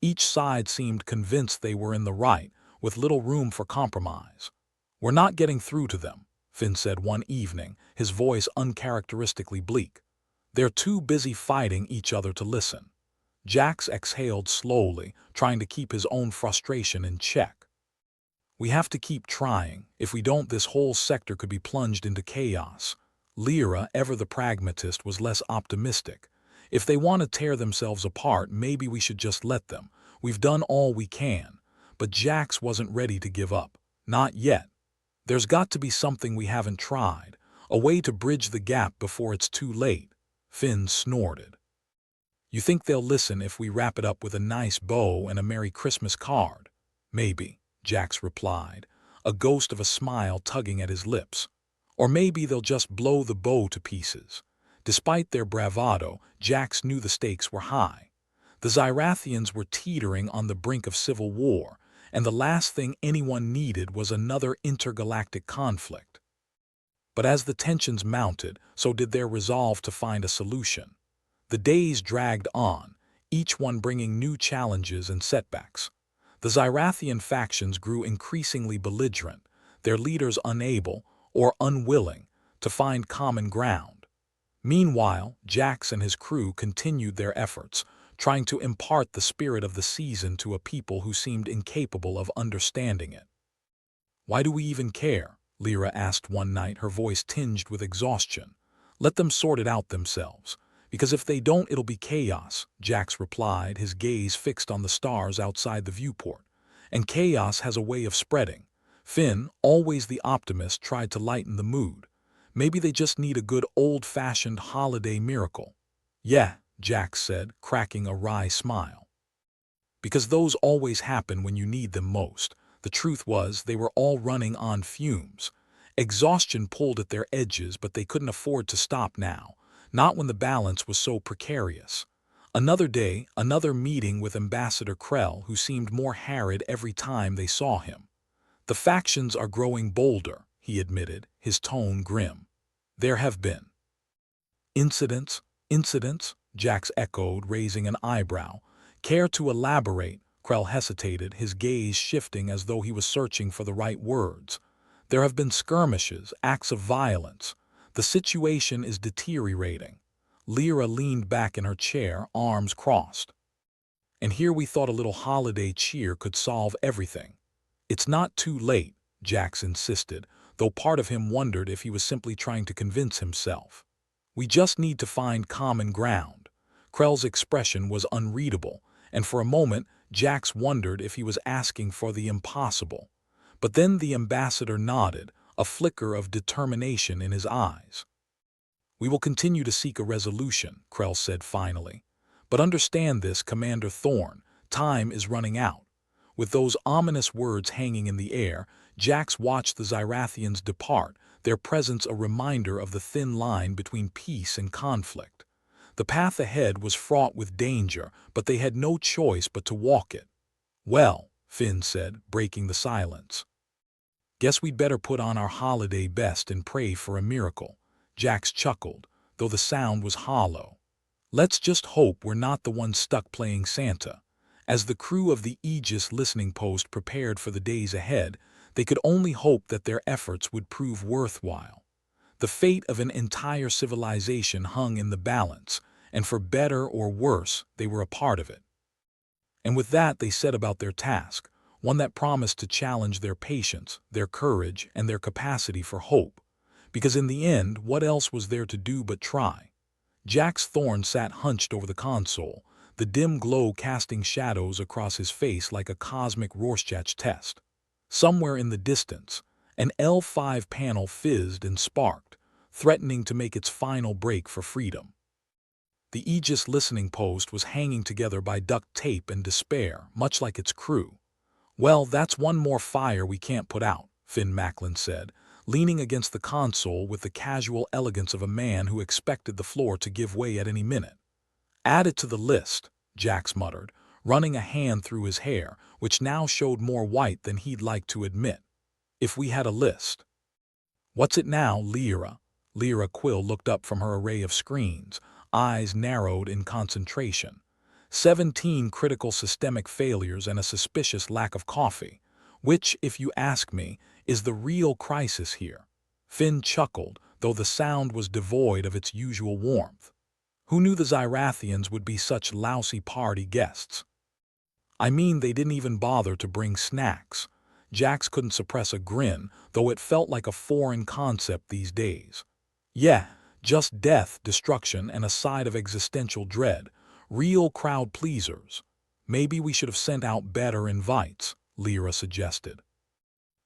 Each side seemed convinced they were in the right, with little room for compromise. "We're not getting through to them," Finn said one evening, his voice uncharacteristically bleak. "They're too busy fighting each other to listen." Jax exhaled slowly, trying to keep his own frustration in check. "We have to keep trying. If we don't, this whole sector could be plunged into chaos." Lyra, ever the pragmatist, was less optimistic. "If they want to tear themselves apart, maybe we should just let them. We've done all we can." But Jax wasn't ready to give up. Not yet. "There's got to be something we haven't tried, a way to bridge the gap before it's too late." Finn snorted. "You think they'll listen if we wrap it up with a nice bow and a Merry Christmas card?" "Maybe," Jax replied, a ghost of a smile tugging at his lips. "Or maybe they'll just blow the bow to pieces." Despite their bravado, Jax knew the stakes were high. The Xyrathians were teetering on the brink of civil war, and the last thing anyone needed was another intergalactic conflict. But as the tensions mounted, so did their resolve to find a solution. The days dragged on, each one bringing new challenges and setbacks. The Xyrathian factions grew increasingly belligerent, their leaders unable, or unwilling, to find common ground. Meanwhile, Jax and his crew continued their efforts, trying to impart the spirit of the season to a people who seemed incapable of understanding it. "Why do we even care?" Lyra asked one night, her voice tinged with exhaustion. "Let them sort it out themselves. Because if they don't, it'll be chaos," Jax replied, his gaze fixed on the stars outside the viewport. "And chaos has a way of spreading." Finn, always the optimist, tried to lighten the mood. "Maybe they just need a good old-fashioned holiday miracle." "Yeah," Jax said, cracking a wry smile. "Because those always happen when you need them most." The truth was, they were all running on fumes. Exhaustion pulled at their edges, but they couldn't afford to stop now. Not when the balance was so precarious. Another day, another meeting with Ambassador Krell, who seemed more harried every time they saw him. "The factions are growing bolder," he admitted, his tone grim. "There have been incidents." "Incidents?" Jax echoed, raising an eyebrow. "Care to elaborate?" Krell hesitated, his gaze shifting as though he was searching for the right words. "There have been skirmishes, acts of violence. The situation is deteriorating." Lyra leaned back in her chair, arms crossed. "And here we thought a little holiday cheer could solve everything." "It's not too late," Jax insisted, though part of him wondered if he was simply trying to convince himself. "We just need to find common ground." Krell's expression was unreadable, and for a moment Jax wondered if he was asking for the impossible. But then the ambassador nodded, a flicker of determination in his eyes. "We will continue to seek a resolution," Krell said finally. "But understand this, Commander Thorne, time is running out." With those ominous words hanging in the air, Jax watched the Xyrathians depart, their presence a reminder of the thin line between peace and conflict. The path ahead was fraught with danger, but they had no choice but to walk it. "Well," Finn said, breaking the silence. "Guess we'd better put on our holiday best and pray for a miracle." Jax chuckled, though the sound was hollow. "Let's just hope we're not the ones stuck playing Santa." As the crew of the Aegis listening post prepared for the days ahead, they could only hope that their efforts would prove worthwhile. The fate of an entire civilization hung in the balance, and for better or worse, they were a part of it. And with that they set about their task, one that promised to challenge their patience, their courage, and their capacity for hope. Because in the end, what else was there to do but try? Jax Thorne sat hunched over the console, the dim glow casting shadows across his face like a cosmic Rorschach test. Somewhere in the distance, an L5 panel fizzed and sparked, threatening to make its final break for freedom. The Aegis listening post was hanging together by duct tape and despair, much like its crew. "Well, that's one more fire we can't put out," Finn Macklin said, leaning against the console with the casual elegance of a man who expected the floor to give way at any minute. "Add it to the list," Jax muttered, running a hand through his hair, which now showed more white than he'd like to admit. "If we had a list." What's it now, Lyra? Lyra Quill looked up from her array of screens, eyes narrowed in concentration. 17 critical systemic failures and a suspicious lack of coffee, which, if you ask me, is the real crisis here. Finn chuckled, though the sound was devoid of its usual warmth. Who knew the Zyrathians would be such lousy party guests? I mean, they didn't even bother to bring snacks. Jax couldn't suppress a grin, though it felt like a foreign concept these days. Yeah, just death, destruction, and a side of existential dread. Real crowd pleasers. Maybe we should have sent out better invites, Lyra suggested.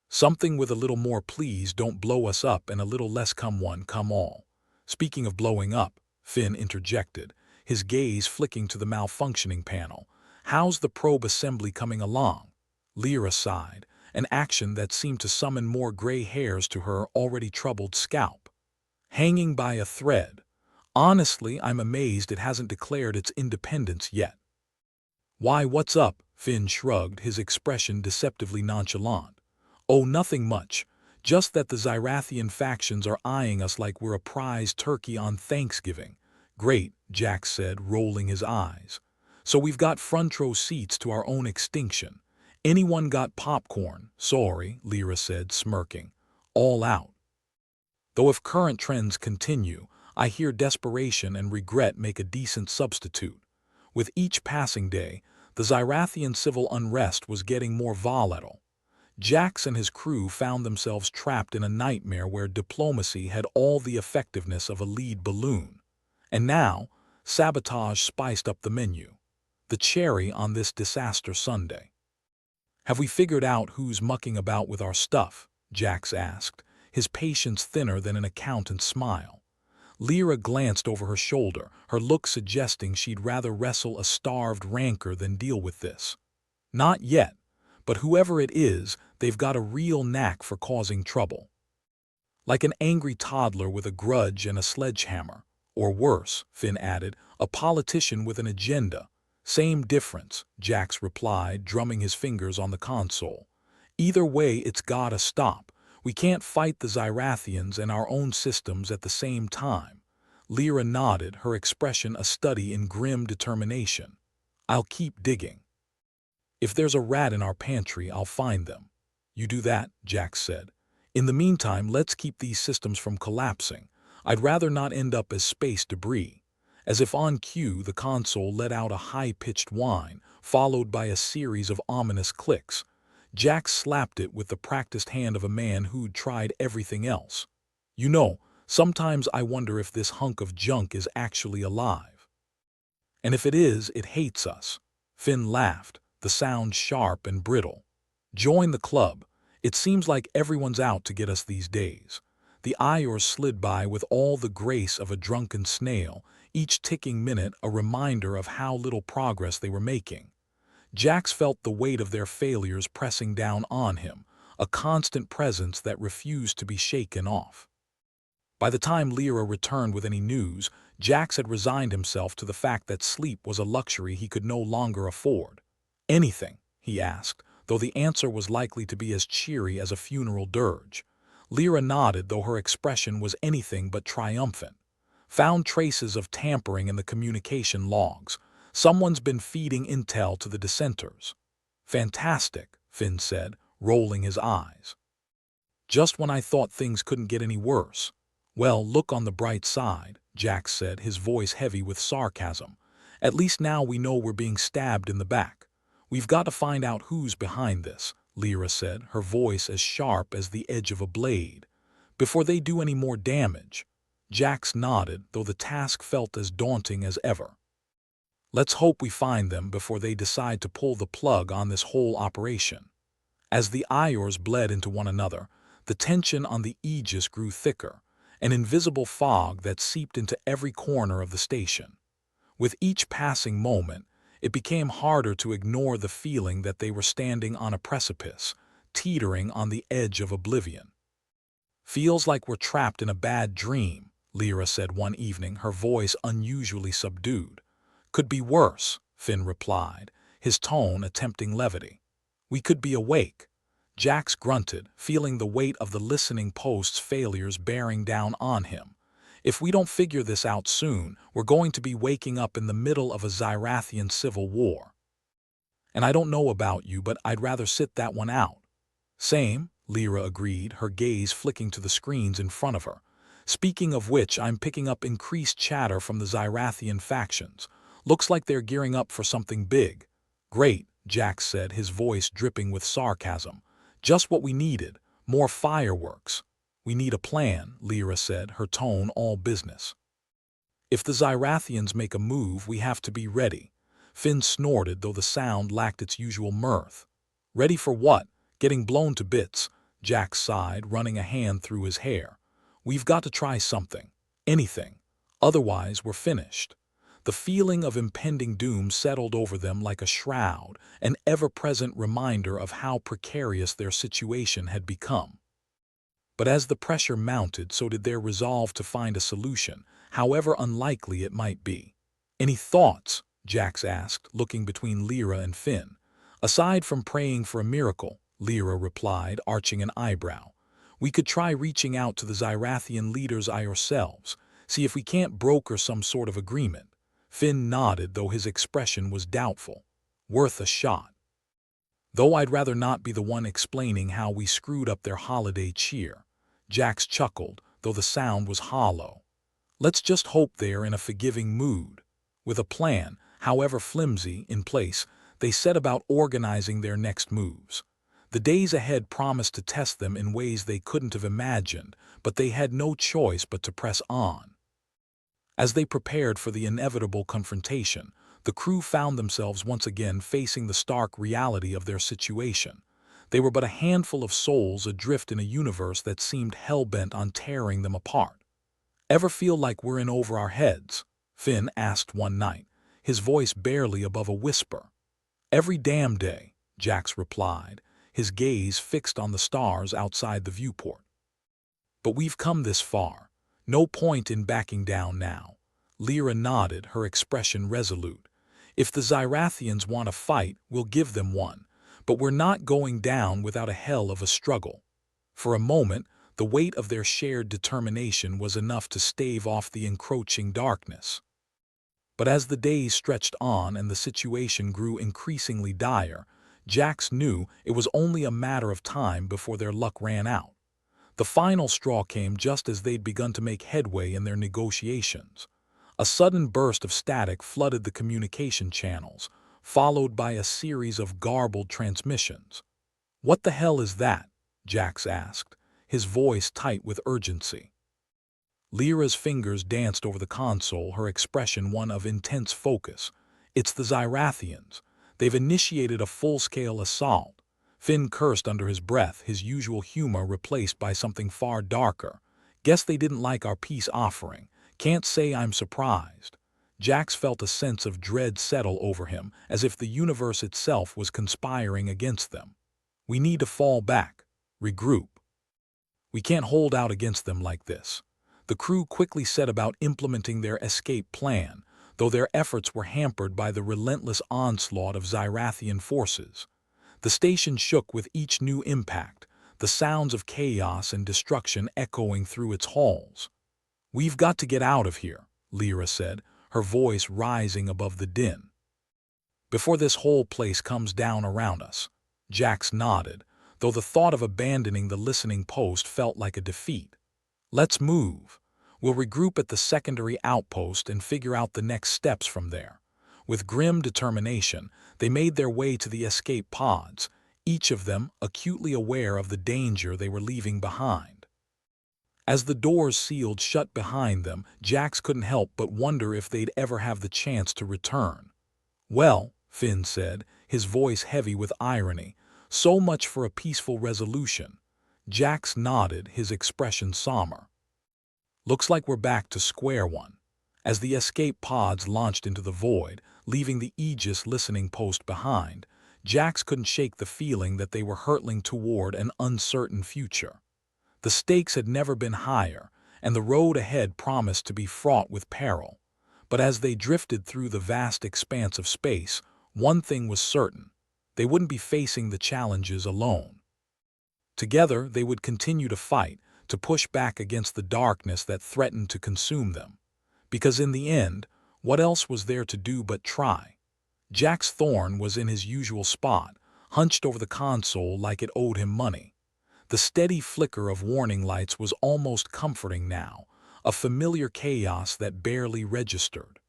Something with a little more please don't blow us up and a little less come one, come all. Speaking of blowing up, Finn interjected, his gaze flicking to the malfunctioning panel. How's the probe assembly coming along? Lyra sighed, an action that seemed to summon more gray hairs to her already troubled scalp. Hanging by a thread. Honestly, I'm amazed it hasn't declared its independence yet. Why, what's up? Finn shrugged, his expression deceptively nonchalant. Oh, nothing much. Just that the Zyrathian factions are eyeing us like we're a prize turkey on Thanksgiving. Great, Jax said, rolling his eyes. So we've got front row seats to our own extinction. Anyone got popcorn? Sorry, Lyra said, smirking. All out. Though if current trends continue, I hear desperation and regret make a decent substitute. With each passing day, the Zyrathian civil unrest was getting more volatile. Jax and his crew found themselves trapped in a nightmare where diplomacy had all the effectiveness of a lead balloon. And now, sabotage spiced up the menu. The cherry on this disaster sundae. Have we figured out who's mucking about with our stuff? Jax asked, his patience thinner than an accountant's smile. Lyra glanced over her shoulder, her look suggesting she'd rather wrestle a starved rancor than deal with this. Not yet, but whoever it is, they've got a real knack for causing trouble. Like an angry toddler with a grudge and a sledgehammer. Or worse, Finn added, a politician with an agenda. Same difference, Jax replied, drumming his fingers on the console. Either way, it's gotta stop. We can't fight the Zyrathians and our own systems at the same time. Lyra nodded, her expression a study in grim determination. I'll keep digging. If there's a rat in our pantry, I'll find them. You do that, Jax said. In the meantime, let's keep these systems from collapsing. I'd rather not end up as space debris. As if on cue, the console let out a high-pitched whine, followed by a series of ominous clicks. Jax slapped it with the practiced hand of a man who'd tried everything else. You know, sometimes I wonder if this hunk of junk is actually alive. And if it is, it hates us. Finn laughed, the sound sharp and brittle. Join the club. It seems like everyone's out to get us these days. The Iors slid by with all the grace of a drunken snail, each ticking minute a reminder of how little progress they were making. Jax felt the weight of their failures pressing down on him, a constant presence that refused to be shaken off. By the time Lyra returned with any news, Jax had resigned himself to the fact that sleep was a luxury he could no longer afford. Anything, he asked, though the answer was likely to be as cheery as a funeral dirge. Lyra nodded, though her expression was anything but triumphant. Found traces of tampering in the communication logs. Someone's been feeding intel to the dissenters. Fantastic, Finn said, rolling his eyes. Just when I thought things couldn't get any worse. Well, look on the bright side, Jax said, his voice heavy with sarcasm. At least now we know we're being stabbed in the back. We've got to find out who's behind this, Lyra said, her voice as sharp as the edge of a blade. Before they do any more damage. Jax nodded, though the task felt as daunting as ever. Let's hope we find them before they decide to pull the plug on this whole operation. As the Iors bled into one another, the tension on the Aegis grew thicker, an invisible fog that seeped into every corner of the station. With each passing moment, it became harder to ignore the feeling that they were standing on a precipice, teetering on the edge of oblivion. Feels like we're trapped in a bad dream, Lyra said one evening, her voice unusually subdued. Could be worse, Finn replied, his tone attempting levity. We could be awake. Jax grunted, feeling the weight of the listening post's failures bearing down on him. If we don't figure this out soon, we're going to be waking up in the middle of a Xyrathian civil war. And I don't know about you, but I'd rather sit that one out. Same, Lyra agreed, her gaze flicking to the screens in front of her. Speaking of which, I'm picking up increased chatter from the Xyrathian factions. Looks like they're gearing up for something big. Great, Jax said, his voice dripping with sarcasm. Just what we needed. More fireworks. We need a plan, Lyra said, her tone all business. If the Xyrathians make a move, we have to be ready. Finn snorted, though the sound lacked its usual mirth. Ready for what? Getting blown to bits, Jax sighed, running a hand through his hair. We've got to try something. Anything. Otherwise, we're finished. The feeling of impending doom settled over them like a shroud, an ever-present reminder of how precarious their situation had become. But as the pressure mounted, so did their resolve to find a solution, however unlikely it might be. Any thoughts? Jax asked, looking between Lyra and Finn. Aside from praying for a miracle, Lyra replied, arching an eyebrow. We could try reaching out to the Xyrathian leaders ourselves, see if we can't broker some sort of agreement. Finn nodded, though his expression was doubtful. Worth a shot. Though I'd rather not be the one explaining how we screwed up their holiday cheer. Jax chuckled, though the sound was hollow. Let's just hope they're in a forgiving mood. With a plan, however flimsy, in place, they set about organizing their next moves. The days ahead promised to test them in ways they couldn't have imagined, but they had no choice but to press on. As they prepared for the inevitable confrontation, the crew found themselves once again facing the stark reality of their situation. They were but a handful of souls adrift in a universe that seemed hell-bent on tearing them apart. Ever feel like we're in over our heads? Finn asked one night, his voice barely above a whisper. Every damn day, Jax replied, his gaze fixed on the stars outside the viewport. But we've come this far. No point in backing down now. Lyra nodded, her expression resolute. If the Xyrathians want a fight, we'll give them one. But we're not going down without a hell of a struggle. For a moment, the weight of their shared determination was enough to stave off the encroaching darkness. But as the days stretched on and the situation grew increasingly dire, Jax knew it was only a matter of time before their luck ran out. The final straw came just as they'd begun to make headway in their negotiations. A sudden burst of static flooded the communication channels, followed by a series of garbled transmissions. "What the hell is that?" Jax asked, his voice tight with urgency. Lyra's fingers danced over the console, her expression one of intense focus. "It's the Xyrathians. They've initiated a full-scale assault." Finn cursed under his breath, his usual humor replaced by something far darker. "Guess they didn't like our peace offering. Can't say I'm surprised." Jax felt a sense of dread settle over him, as if the universe itself was conspiring against them. "We need to fall back. Regroup. We can't hold out against them like this." The crew quickly set about implementing their escape plan, though their efforts were hampered by the relentless onslaught of Xyrathian forces. The station shook with each new impact, the sounds of chaos and destruction echoing through its halls. "We've got to get out of here," Lyra said, her voice rising above the din. "Before this whole place comes down around us." Jax nodded, though the thought of abandoning the listening post felt like a defeat. "Let's move. We'll regroup at the secondary outpost and figure out the next steps from there." With grim determination, they made their way to the escape pods, each of them acutely aware of the danger they were leaving behind. As the doors sealed shut behind them, Jax couldn't help but wonder if they'd ever have the chance to return. "Well," Finn said, his voice heavy with irony, "so much for a peaceful resolution." Jax nodded, his expression somber. "Looks like we're back to square one." As the escape pods launched into the void, leaving the Aegis listening post behind, Jax couldn't shake the feeling that they were hurtling toward an uncertain future. The stakes had never been higher, and the road ahead promised to be fraught with peril. But as they drifted through the vast expanse of space, one thing was certain: they wouldn't be facing the challenges alone. Together, they would continue to fight, to push back against the darkness that threatened to consume them. Because in the end, what else was there to do but try? Jack's thorn was in his usual spot, hunched over the console like it owed him money. The steady flicker of warning lights was almost comforting now, a familiar chaos that barely registered.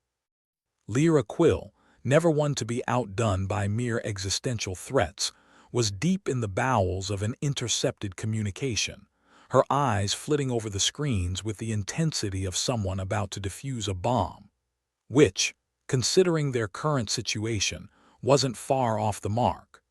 Lyra Quill, never one to be outdone by mere existential threats, was deep in the bowels of an intercepted communication, her eyes flitting over the screens with the intensity of someone about to defuse a bomb, which, considering their current situation, wasn't far off the mark.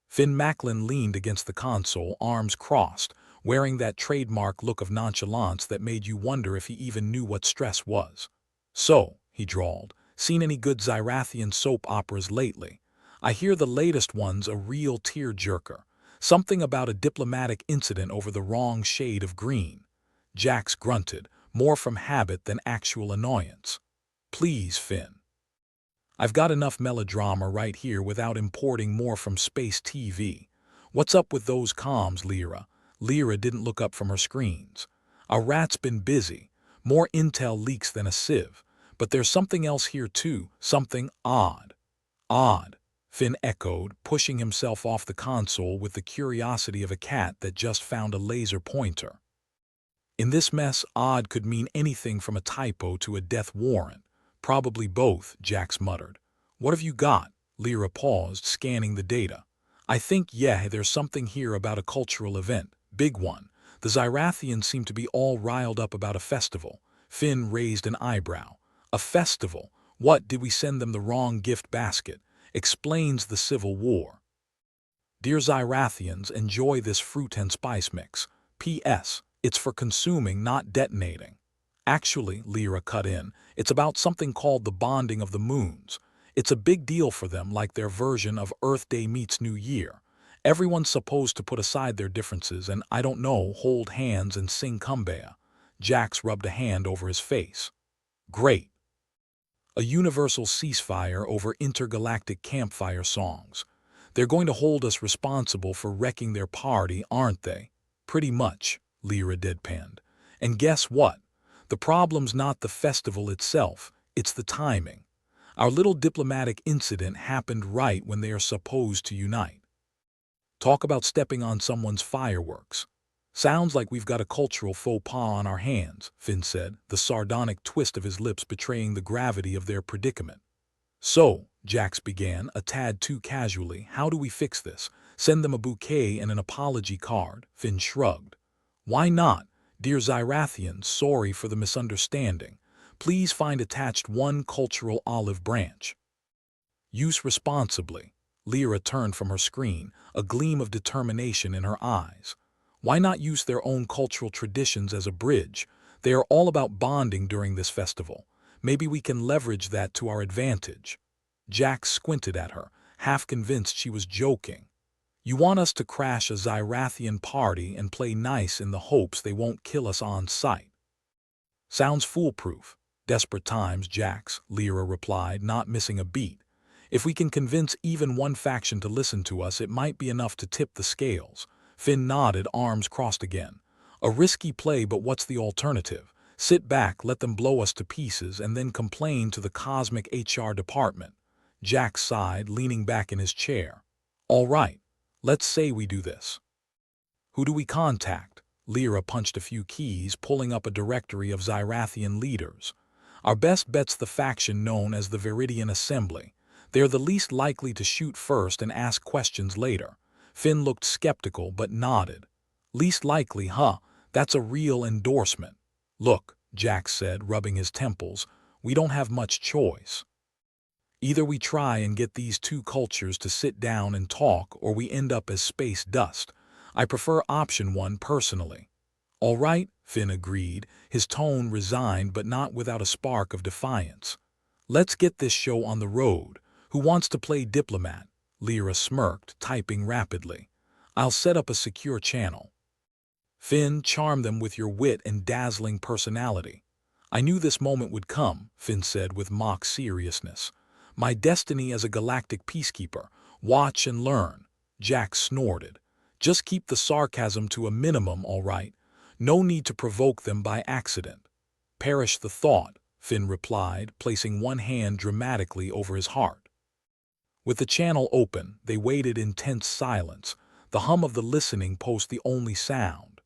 Finn Macklin leaned against the console, arms crossed, wearing that trademark look of nonchalance that made you wonder if he even knew what stress was. "So," he drawled, "seen any good Zyrathian soap operas lately? I hear the latest one's a real tear-jerker. Something about a diplomatic incident over the wrong shade of green." Jax grunted, more from habit than actual annoyance. "Please, Finn. I've got enough melodrama right here without importing more from space TV. What's up with those comms, Lyra?" Lyra didn't look up from her screens. "Our rat's been busy. More intel leaks than a sieve. But there's something else here too, something odd." "Odd," Finn echoed, pushing himself off the console with the curiosity of a cat that just found a laser pointer. In this mess, odd could mean anything from a typo to a death warrant. "Probably both," Jax muttered. "What have you got?" Lyra paused, scanning the data. "I think, there's something here about a cultural event. Big one. The Zyrathians seem to be all riled up about a festival." Finn raised an eyebrow. "A festival? What, did we send them the wrong gift basket? Explains the Civil War." "Dear Zyrathians, enjoy this fruit and spice mix. P.S. It's for consuming, not detonating." "Actually," Lyra cut in, "it's about something called the bonding of the moons. It's a big deal for them, like their version of Earth Day meets New Year. Everyone's supposed to put aside their differences and, I don't know, hold hands and sing Kumbaya." Jax rubbed a hand over his face. "Great. A universal ceasefire over intergalactic campfire songs. They're going to hold us responsible for wrecking their party, aren't they?" "Pretty much," Lyra deadpanned. "And guess what? The problem's not the festival itself, it's the timing. Our little diplomatic incident happened right when they are supposed to unite." "Talk about stepping on someone's fireworks. Sounds like we've got a cultural faux pas on our hands," Finn said, the sardonic twist of his lips betraying the gravity of their predicament. "So," Jax began, a tad too casually, "how do we fix this? Send them a bouquet and an apology card?" Finn shrugged. "Why not? Dear Zyrathians, sorry for the misunderstanding. Please find attached one cultural olive branch. Use responsibly." Lyra turned from her screen, a gleam of determination in her eyes. "Why not use their own cultural traditions as a bridge? They are all about bonding during this festival. Maybe we can leverage that to our advantage." Jax squinted at her, half convinced she was joking. "You want us to crash a Zyrathian party and play nice in the hopes they won't kill us on sight?" "Sounds foolproof." "Desperate times, Jax," Lyra replied, not missing a beat. "If we can convince even one faction to listen to us, it might be enough to tip the scales." Finn nodded, arms crossed again. "A risky play, but what's the alternative? Sit back, let them blow us to pieces, and then complain to the cosmic HR department." Jax sighed, leaning back in his chair. "All right. Let's say we do this. Who do we contact?" Lyra punched a few keys, pulling up a directory of Zyrathian leaders. "Our best bet's the faction known as the Viridian Assembly. They're the least likely to shoot first and ask questions later." Finn looked skeptical but nodded. "Least likely, huh? That's a real endorsement." "Look," Jax said, rubbing his temples, "we don't have much choice. Either we try and get these two cultures to sit down and talk, or we end up as space dust. I prefer option one personally." "All right," Finn agreed, his tone resigned but not without a spark of defiance. "Let's get this show on the road. Who wants to play diplomat?" Lyra smirked, typing rapidly. "I'll set up a secure channel." "Finn, charm them with your wit and dazzling personality." "I knew this moment would come," Finn said with mock seriousness. "My destiny as a galactic peacekeeper. Watch and learn." Jax snorted. Just keep the sarcasm to a minimum, all right? No need to provoke them by accident. Perish the thought, Finn replied, placing one hand dramatically over his heart. With the channel open, they waited in tense silence, the hum of the listening post the only sound.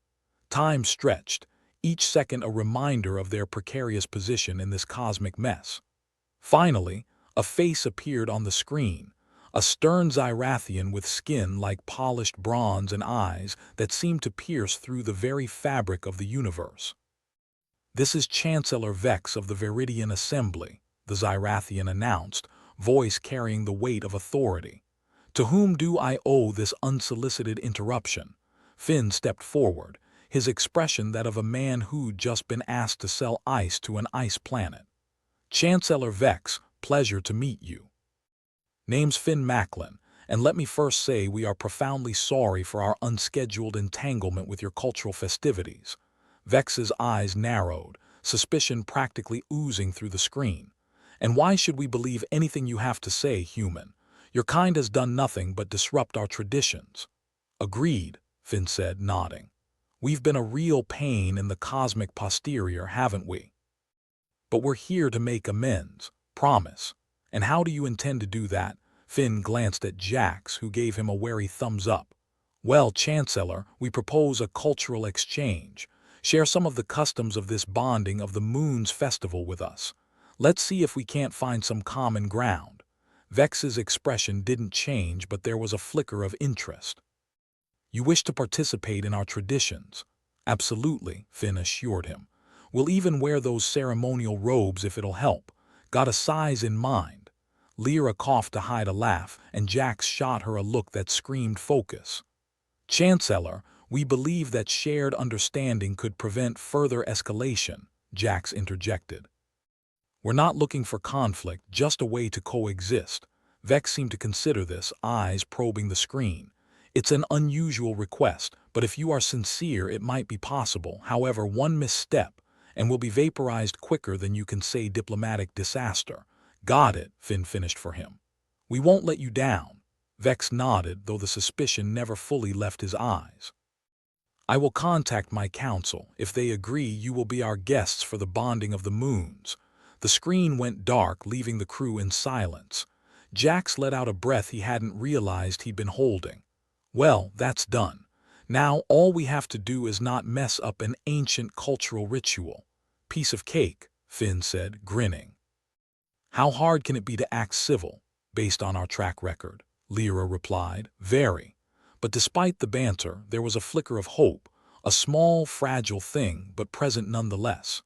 Time stretched, each second a reminder of their precarious position in this cosmic mess. Finally, a face appeared on the screen, a stern Zyrathian with skin like polished bronze and eyes that seemed to pierce through the very fabric of the universe. "This is Chancellor Vex of the Viridian Assembly," the Zyrathian announced, voice carrying the weight of authority. "To whom do I owe this unsolicited interruption?" Finn stepped forward, his expression that of a man who'd just been asked to sell ice to an ice planet. "Chancellor Vex, pleasure to meet you. Name's Finn Macklin, and let me first say we are profoundly sorry for our unscheduled entanglement with your cultural festivities." Vex's eyes narrowed, suspicion practically oozing through the screen. "And why should we believe anything you have to say, human? Your kind has done nothing but disrupt our traditions." "Agreed," Finn said, nodding. "We've been a real pain in the cosmic posterior, haven't we? But we're here to make amends, promise. And how do you intend to do that?" Finn glanced at Jax, who gave him a wary thumbs up. "Well, Chancellor, we propose a cultural exchange. Share some of the customs of this bonding of the Moon's festival with us. Let's see if we can't find some common ground." Vex's expression didn't change, but there was a flicker of interest. "You wish to participate in our traditions?" "Absolutely," Finn assured him. "We'll even wear those ceremonial robes if it'll help. Got a size in mind?" Lyra coughed to hide a laugh, and Jax shot her a look that screamed focus. "Chancellor, we believe that shared understanding could prevent further escalation," Jax interjected. "We're not looking for conflict, just a way to coexist." Vex seemed to consider this, eyes probing the screen. "It's an unusual request, but if you are sincere it might be possible. However, one misstep, and we'll be vaporized quicker than you can say diplomatic disaster." "Got it," Finn finished for him. "We won't let you down." Vex nodded, though the suspicion never fully left his eyes. "I will contact my council. If they agree, you will be our guests for the bonding of the moons." The screen went dark, leaving the crew in silence. Jax let out a breath he hadn't realized he'd been holding. "Well, that's done. Now all we have to do is not mess up an ancient cultural ritual." "Piece of cake," Finn said, grinning. "How hard can it be to act civil, based on our track record?" Lyra replied. "Very." But despite the banter, there was a flicker of hope, a small, fragile thing, but present nonetheless.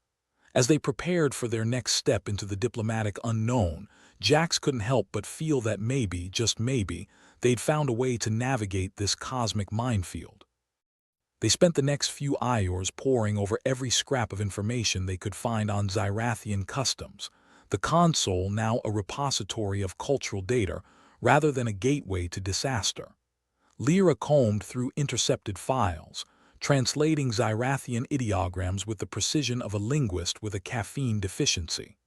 As they prepared for their next step into the diplomatic unknown, Jax couldn't help but feel that maybe, just maybe, they'd found a way to navigate this cosmic minefield. They spent the next few hours poring over every scrap of information they could find on Zyrathian customs, the console now a repository of cultural data rather than a gateway to disaster. Lyra combed through intercepted files, translating Zyrathian ideograms with the precision of a linguist with a caffeine deficiency.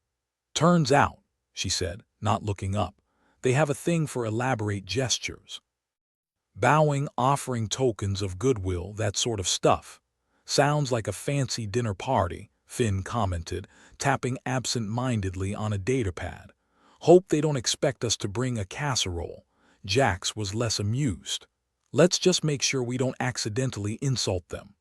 "Turns out," she said, not looking up, "they have a thing for elaborate gestures. Bowing, offering tokens of goodwill, that sort of stuff. Sounds like a fancy dinner party," Finn commented, tapping absent-mindedly on a datapad. "Hope they don't expect us to bring a casserole." Jax was less amused. "Let's just make sure we don't accidentally insult them.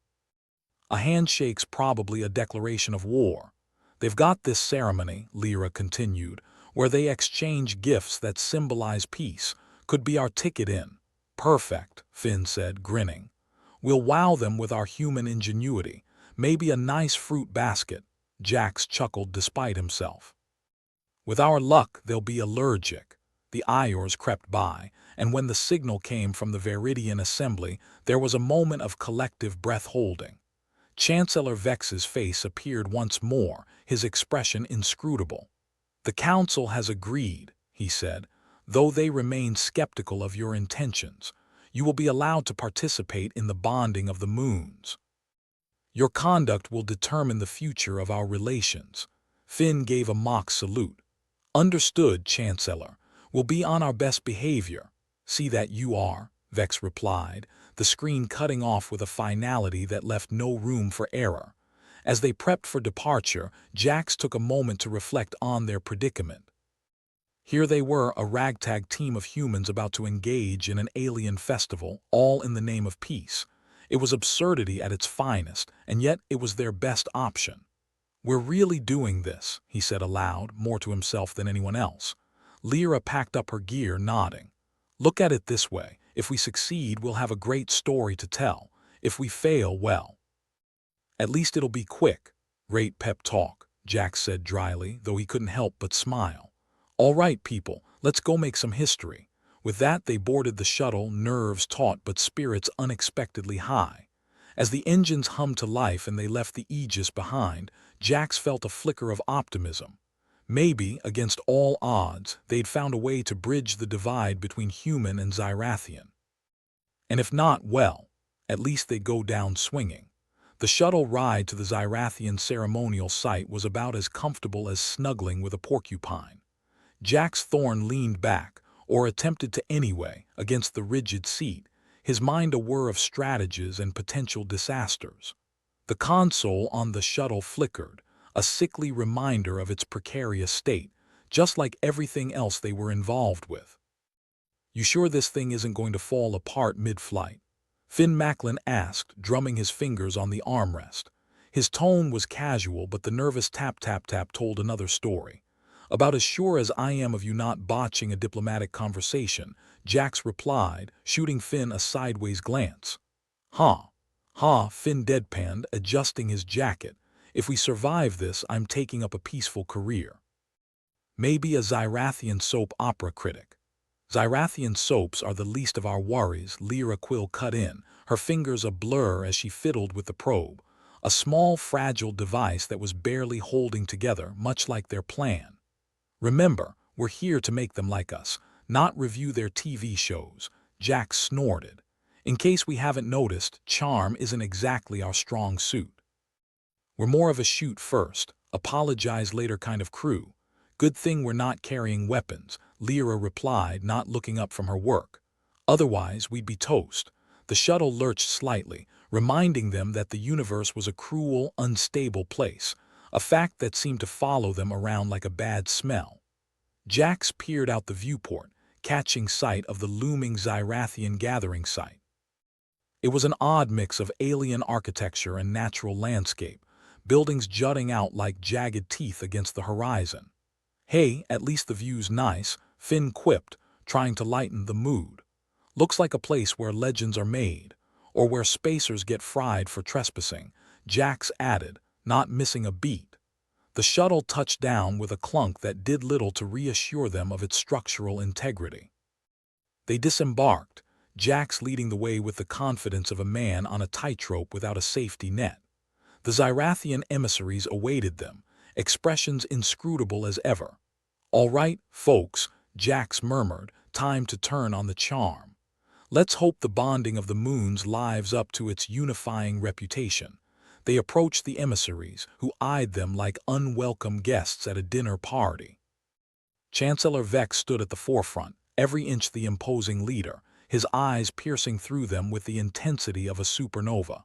A handshake's probably a declaration of war. They've got this ceremony," Lyra continued, "where they exchange gifts that symbolize peace. Could be our ticket in." "Perfect," Finn said, grinning. "We'll wow them with our human ingenuity. Maybe a nice fruit basket." Jax chuckled despite himself. "With our luck, they'll be allergic." The hours crept by, and when the signal came from the Viridian Assembly, there was a moment of collective breath-holding. Chancellor Vex's face appeared once more, his expression inscrutable. "The Council has agreed," he said, "though they remain skeptical of your intentions. You will be allowed to participate in the bonding of the moons. Your conduct will determine the future of our relations." Finn gave a mock salute. "Understood, Chancellor. We'll be on our best behavior." "See that you are," Vex replied, the screen cutting off with a finality that left no room for error. As they prepped for departure, Jax took a moment to reflect on their predicament. Here they were, a ragtag team of humans about to engage in an alien festival, all in the name of peace. It was absurdity at its finest, and yet it was their best option. "We're really doing this," he said aloud, more to himself than anyone else. Lyra packed up her gear, nodding. "Look at it this way. If we succeed, we'll have a great story to tell. If we fail, well, at least it'll be quick." "Great pep talk," Jax said dryly, though he couldn't help but smile. "All right, people, let's go make some history." With that, they boarded the shuttle, nerves taut but spirits unexpectedly high. As the engines hummed to life and they left the Aegis behind, Jax felt a flicker of optimism. Maybe, against all odds, they'd found a way to bridge the divide between human and Xyrathian. And if not, well, at least they'd go down swinging. The shuttle ride to the Xyrathian ceremonial site was about as comfortable as snuggling with a porcupine. Jax Thorne leaned back, or attempted to anyway, against the rigid seat, his mind a whir of strategies and potential disasters. The console on the shuttle flickered, a sickly reminder of its precarious state, just like everything else they were involved with. "You sure this thing isn't going to fall apart mid-flight?" Finn Macklin asked, drumming his fingers on the armrest. His tone was casual, but the nervous tap-tap-tap told another story. "About as sure as I am of you not botching a diplomatic conversation," Jax replied, shooting Finn a sideways glance. "Ha, ha," Finn deadpanned, adjusting his jacket. "If we survive this, I'm taking up a peaceful career. Maybe a Xyrathian soap opera critic." "Xyrathian soaps are the least of our worries," Lyra Quill cut in, her fingers a blur as she fiddled with the probe, a small, fragile device that was barely holding together, much like their plan. "Remember, we're here to make them like us, not review their TV shows," Jax snorted. "In case we haven't noticed, charm isn't exactly our strong suit. We're more of a shoot first, apologize later kind of crew." "Good thing we're not carrying weapons," Lyra replied, not looking up from her work. "Otherwise, we'd be toast." The shuttle lurched slightly, reminding them that the universe was a cruel, unstable place, a fact that seemed to follow them around like a bad smell. Jax peered out the viewport, catching sight of the looming Xyrathian gathering site. It was an odd mix of alien architecture and natural landscape, buildings jutting out like jagged teeth against the horizon. "Hey, at least the view's nice," Finn quipped, trying to lighten the mood. "Looks like a place where legends are made, or where spacers get fried for trespassing," Jax added, not missing a beat. The shuttle touched down with a clunk that did little to reassure them of its structural integrity. They disembarked, Jax leading the way with the confidence of a man on a tightrope without a safety net. The Xyrathian emissaries awaited them, expressions inscrutable as ever. "All right, folks," Jax murmured, "time to turn on the charm. Let's hope the bonding of the moons lives up to its unifying reputation." They approached the emissaries, who eyed them like unwelcome guests at a dinner party. Chancellor Vex stood at the forefront, every inch the imposing leader, his eyes piercing through them with the intensity of a supernova.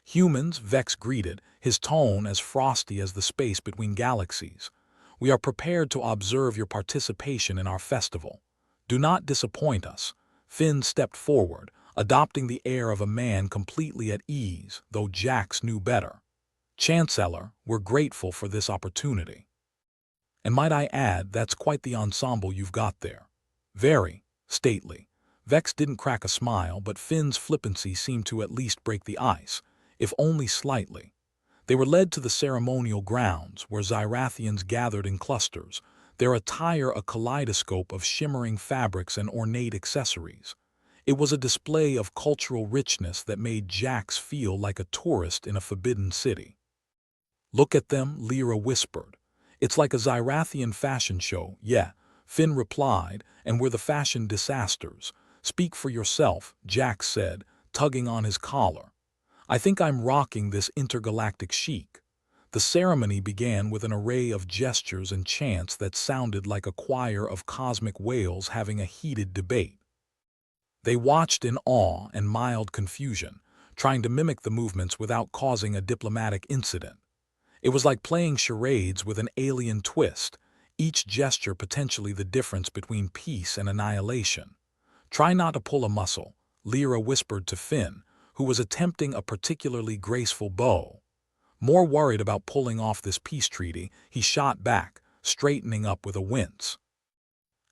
"Humans," Vex greeted, his tone as frosty as the space between galaxies. "We are prepared to observe your participation in our festival. Do not disappoint us." Finn stepped forward, adopting the air of a man completely at ease, though Jax knew better. "Chancellor, we're grateful for this opportunity. And might I add, that's quite the ensemble you've got there." "Very stately." Vex didn't crack a smile, but Finn's flippancy seemed to at least break the ice, if only slightly. They were led to the ceremonial grounds, where Xyrathians gathered in clusters, their attire a kaleidoscope of shimmering fabrics and ornate accessories. It was a display of cultural richness that made Jax feel like a tourist in a forbidden city. "Look at them," Lyra whispered. "It's like a Xyrathian fashion show." "Yeah," Finn replied, "and we're the fashion disasters." "Speak for yourself," Jax said, tugging on his collar. "I think I'm rocking this intergalactic chic." The ceremony began with an array of gestures and chants that sounded like a choir of cosmic whales having a heated debate. They watched in awe and mild confusion, trying to mimic the movements without causing a diplomatic incident. It was like playing charades with an alien twist, each gesture potentially the difference between peace and annihilation. "Try not to pull a muscle," Lyra whispered to Finn, who was attempting a particularly graceful bow. More worried about pulling off this peace treaty, he shot back, straightening up with a wince.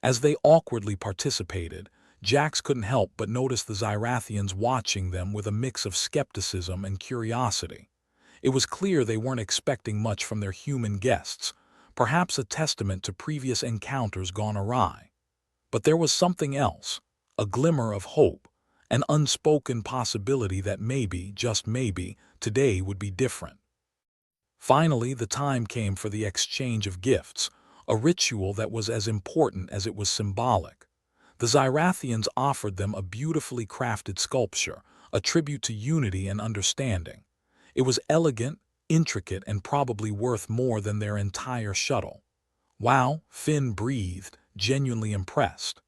As they awkwardly participated, Jax couldn't help but notice the Xyrathians watching them with a mix of skepticism and curiosity. It was clear they weren't expecting much from their human guests, perhaps a testament to previous encounters gone awry. But there was something else, a glimmer of hope, an unspoken possibility that maybe, just maybe, today would be different. Finally, the time came for the exchange of gifts, a ritual that was as important as it was symbolic. The Xyrathians offered them a beautifully crafted sculpture, a tribute to unity and understanding. It was elegant, intricate, and probably worth more than their entire shuttle. "Wow," Finn breathed, genuinely impressed.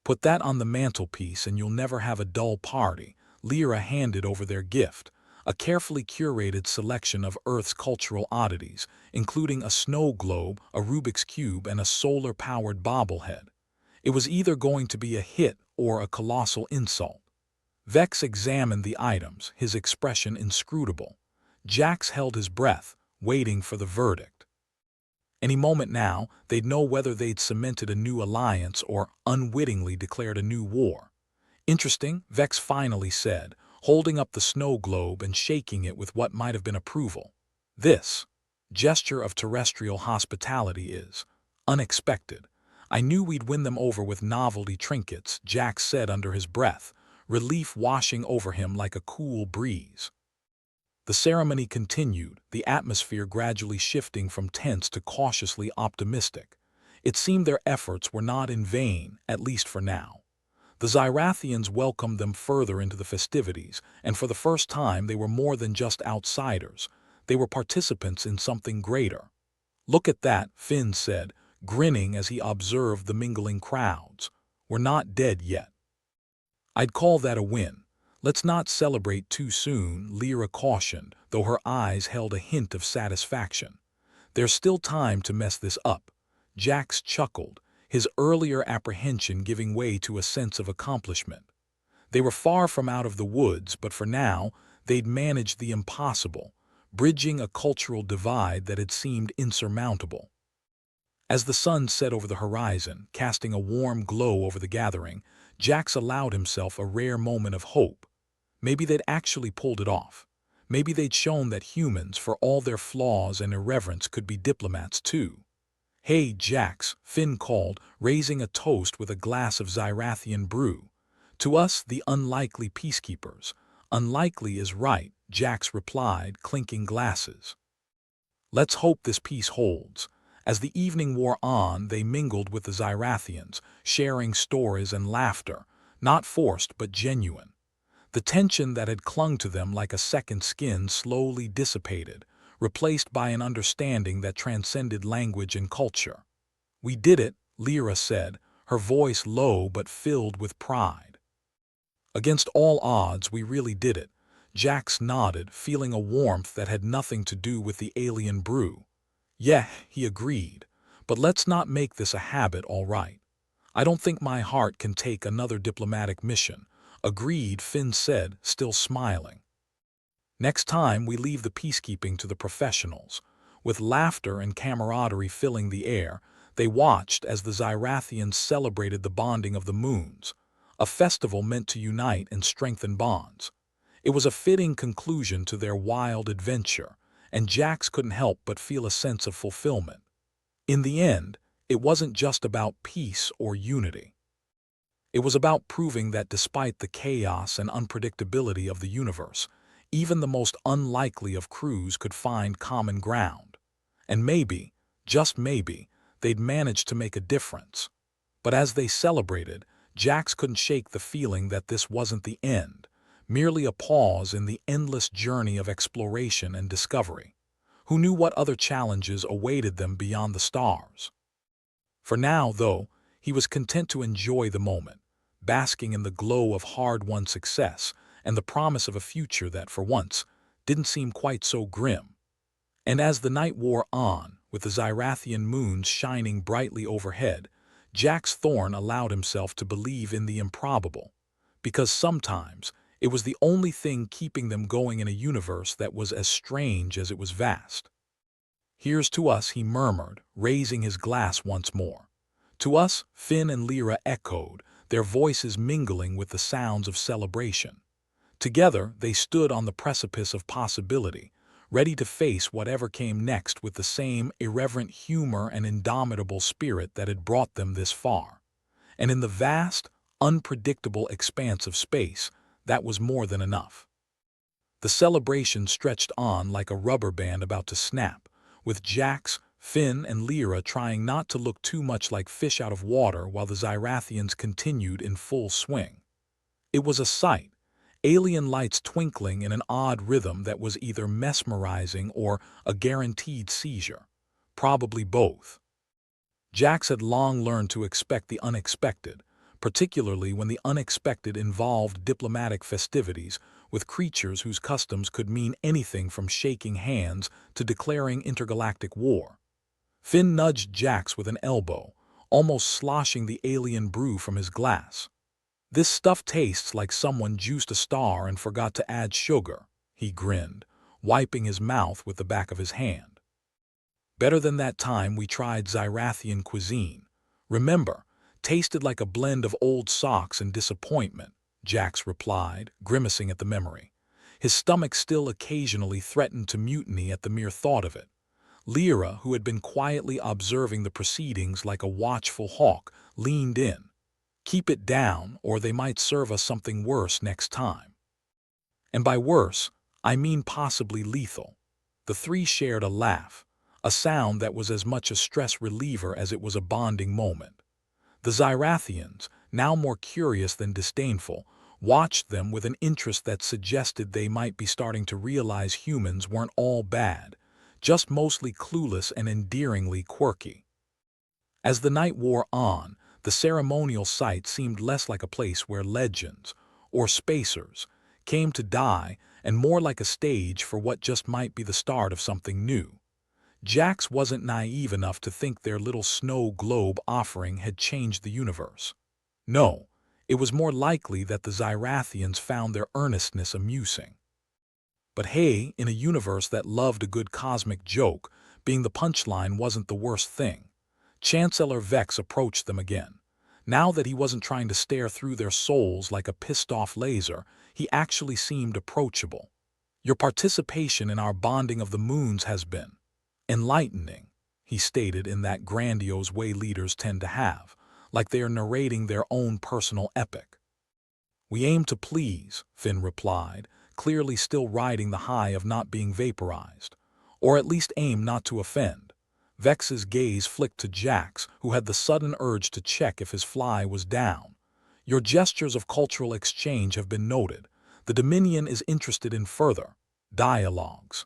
"Put that on the mantelpiece and you'll never have a dull party." Lyra handed over their gift, a carefully curated selection of Earth's cultural oddities, including a snow globe, a Rubik's Cube, and a solar-powered bobblehead. It was either going to be a hit or a colossal insult. Vex examined the items, his expression inscrutable. Jax held his breath, waiting for the verdict. Any moment now, they'd know whether they'd cemented a new alliance or unwittingly declared a new war. "Interesting," Vex finally said, holding up the snow globe and shaking it with what might have been approval. "This gesture of terrestrial hospitality is unexpected. I knew we'd win them over with novelty trinkets," Jax said under his breath, relief washing over him like a cool breeze. The ceremony continued, the atmosphere gradually shifting from tense to cautiously optimistic. It seemed their efforts were not in vain, at least for now. The Xyrathians welcomed them further into the festivities, and for the first time they were more than just outsiders. They were participants in something greater. "Look at that," Finn said, grinning as he observed the mingling crowds. "We're not dead yet." "I'd call that a win. Let's not celebrate too soon," Lyra cautioned, though her eyes held a hint of satisfaction. "There's still time to mess this up." Jax chuckled, his earlier apprehension giving way to a sense of accomplishment. They were far from out of the woods, but for now, they'd managed the impossible, bridging a cultural divide that had seemed insurmountable. As the sun set over the horizon, casting a warm glow over the gathering, Jax allowed himself a rare moment of hope. Maybe they'd actually pulled it off. Maybe they'd shown that humans, for all their flaws and irreverence, could be diplomats too. "Hey, Jax," Finn called, raising a toast with a glass of Xyrathian brew. "To us, the unlikely peacekeepers." "Unlikely is right," Jax replied, clinking glasses. "Let's hope this peace holds." As the evening wore on, they mingled with the Xyrathians, sharing stories and laughter, not forced but genuine. The tension that had clung to them like a second skin slowly dissipated, replaced by an understanding that transcended language and culture. "We did it," Lyra said, her voice low but filled with pride. "Against all odds, we really did it." Jax nodded, feeling a warmth that had nothing to do with the alien brew. "Yeah," he agreed, "but let's not make this a habit, all right. I don't think my heart can take another diplomatic mission." "Agreed," Finn said, still smiling. "Next time we leave the peacekeeping to the professionals." With laughter and camaraderie filling the air, they watched as the Xyrathians celebrated the bonding of the moons, a festival meant to unite and strengthen bonds. It was a fitting conclusion to their wild adventure, and Jax couldn't help but feel a sense of fulfillment. In the end, it wasn't just about peace or unity. It was about proving that despite the chaos and unpredictability of the universe, even the most unlikely of crews could find common ground. And maybe, just maybe, they'd managed to make a difference. But as they celebrated, Jax couldn't shake the feeling that this wasn't the end, merely a pause in the endless journey of exploration and discovery. Who knew what other challenges awaited them beyond the stars? For now, though, he was content to enjoy the moment, basking in the glow of hard-won success and the promise of a future that, for once, didn't seem quite so grim. And as the night wore on, with the Zyrathian moons shining brightly overhead, Jax Thorne allowed himself to believe in the improbable, because sometimes it was the only thing keeping them going in a universe that was as strange as it was vast. "Here's to us," he murmured, raising his glass once more. "To us," Finn and Lyra echoed, their voices mingling with the sounds of celebration. Together, they stood on the precipice of possibility, ready to face whatever came next with the same irreverent humor and indomitable spirit that had brought them this far. And in the vast, unpredictable expanse of space, that was more than enough. The celebration stretched on like a rubber band about to snap, with Jax, Finn, and Lyra trying not to look too much like fish out of water while the Zyrathians continued in full swing. It was a sight, alien lights twinkling in an odd rhythm that was either mesmerizing or a guaranteed seizure. Probably both. Jax had long learned to expect the unexpected, particularly when the unexpected involved diplomatic festivities with creatures whose customs could mean anything from shaking hands to declaring intergalactic war. Finn nudged Jax with an elbow, almost sloshing the alien brew from his glass. "This stuff tastes like someone juiced a star and forgot to add sugar," he grinned, wiping his mouth with the back of his hand. "Better than that time we tried Zyrathian cuisine. Remember, tasted like a blend of old socks and disappointment," Jax replied, grimacing at the memory. His stomach still occasionally threatened to mutiny at the mere thought of it. Lyra, who had been quietly observing the proceedings like a watchful hawk, leaned in. "Keep it down, or they might serve us something worse next time." And by worse, I mean possibly lethal. The three shared a laugh, a sound that was as much a stress reliever as it was a bonding moment. The Zyrathians, now more curious than disdainful, watched them with an interest that suggested they might be starting to realize humans weren't all bad, just mostly clueless and endearingly quirky. As the night wore on, the ceremonial site seemed less like a place where legends, or spacers, came to die and more like a stage for what just might be the start of something new. Jax wasn't naive enough to think their little snow globe offering had changed the universe. No, it was more likely that the Zyrathians found their earnestness amusing. But hey, in a universe that loved a good cosmic joke, being the punchline wasn't the worst thing. Chancellor Vex approached them again. Now that he wasn't trying to stare through their souls like a pissed-off laser, he actually seemed approachable. "Your participation in our bonding of the moons has been enlightening," he stated in that grandiose way leaders tend to have, like they are narrating their own personal epic. "We aim to please," Finn replied, clearly still riding the high of not being vaporized. "Or at least aim not to offend." Vex's gaze flicked to Jax, who had the sudden urge to check if his fly was down. "Your gestures of cultural exchange have been noted. The Dominion is interested in further dialogues."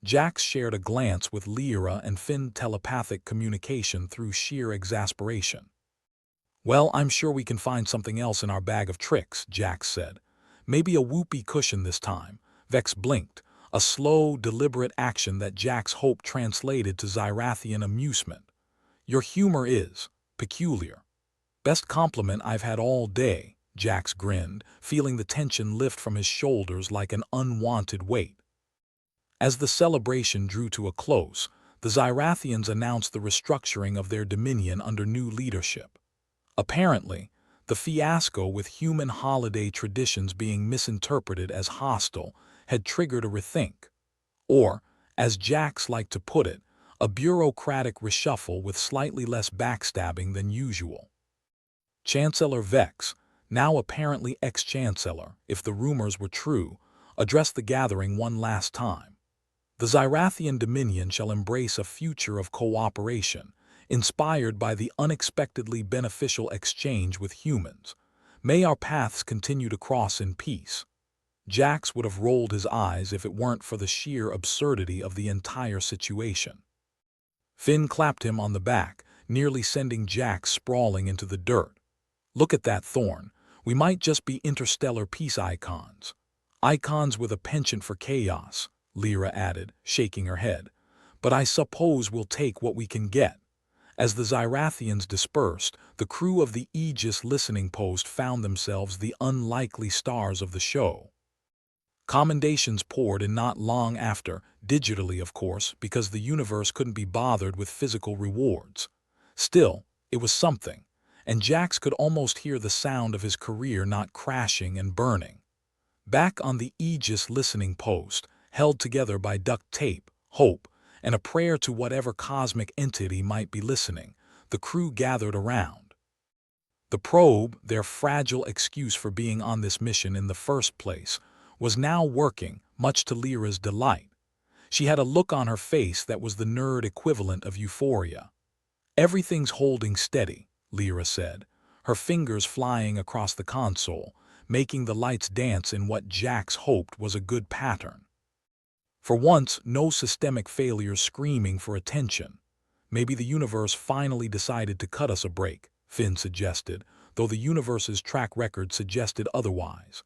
Jax shared a glance with Lyra and Finn, telepathic communication through sheer exasperation. "Well, I'm sure we can find something else in our bag of tricks," Jax said. "Maybe a whoopee cushion this time." Vex blinked, a slow, deliberate action that Jax hoped translated to Zyrathian amusement. "Your humor is peculiar." "Best compliment I've had all day," Jax grinned, feeling the tension lift from his shoulders like an unwanted weight. As the celebration drew to a close, the Zyrathians announced the restructuring of their dominion under new leadership. Apparently, the fiasco with human holiday traditions being misinterpreted as hostile had triggered a rethink, or, as Jax liked to put it, a bureaucratic reshuffle with slightly less backstabbing than usual. Chancellor Vex, now apparently ex-chancellor, if the rumors were true, addressed the gathering one last time. "The Zyrathian Dominion shall embrace a future of cooperation, inspired by the unexpectedly beneficial exchange with humans. May our paths continue to cross in peace." Jax would have rolled his eyes if it weren't for the sheer absurdity of the entire situation. Finn clapped him on the back, nearly sending Jax sprawling into the dirt. "Look at that Thorn. We might just be interstellar peace icons. Icons with a penchant for chaos, Lyra added, shaking her head. But I suppose we'll take what we can get. As the Zyrathians dispersed, the crew of the Aegis listening post found themselves the unlikely stars of the show. Commendations poured in not long after, digitally of course, because the universe couldn't be bothered with physical rewards. Still, it was something, and Jax could almost hear the sound of his career not crashing and burning. Back on the Aegis listening post, held together by duct tape, hope, and a prayer to whatever cosmic entity might be listening, the crew gathered around. The probe, their fragile excuse for being on this mission in the first place, was now working, much to Lyra's delight. She had a look on her face that was the nerd equivalent of euphoria. "Everything's holding steady," Lyra said, her fingers flying across the console, making the lights dance in what Jax hoped was a good pattern. For once, no systemic failures screaming for attention. "Maybe the universe finally decided to cut us a break," Finn suggested, though the universe's track record suggested otherwise.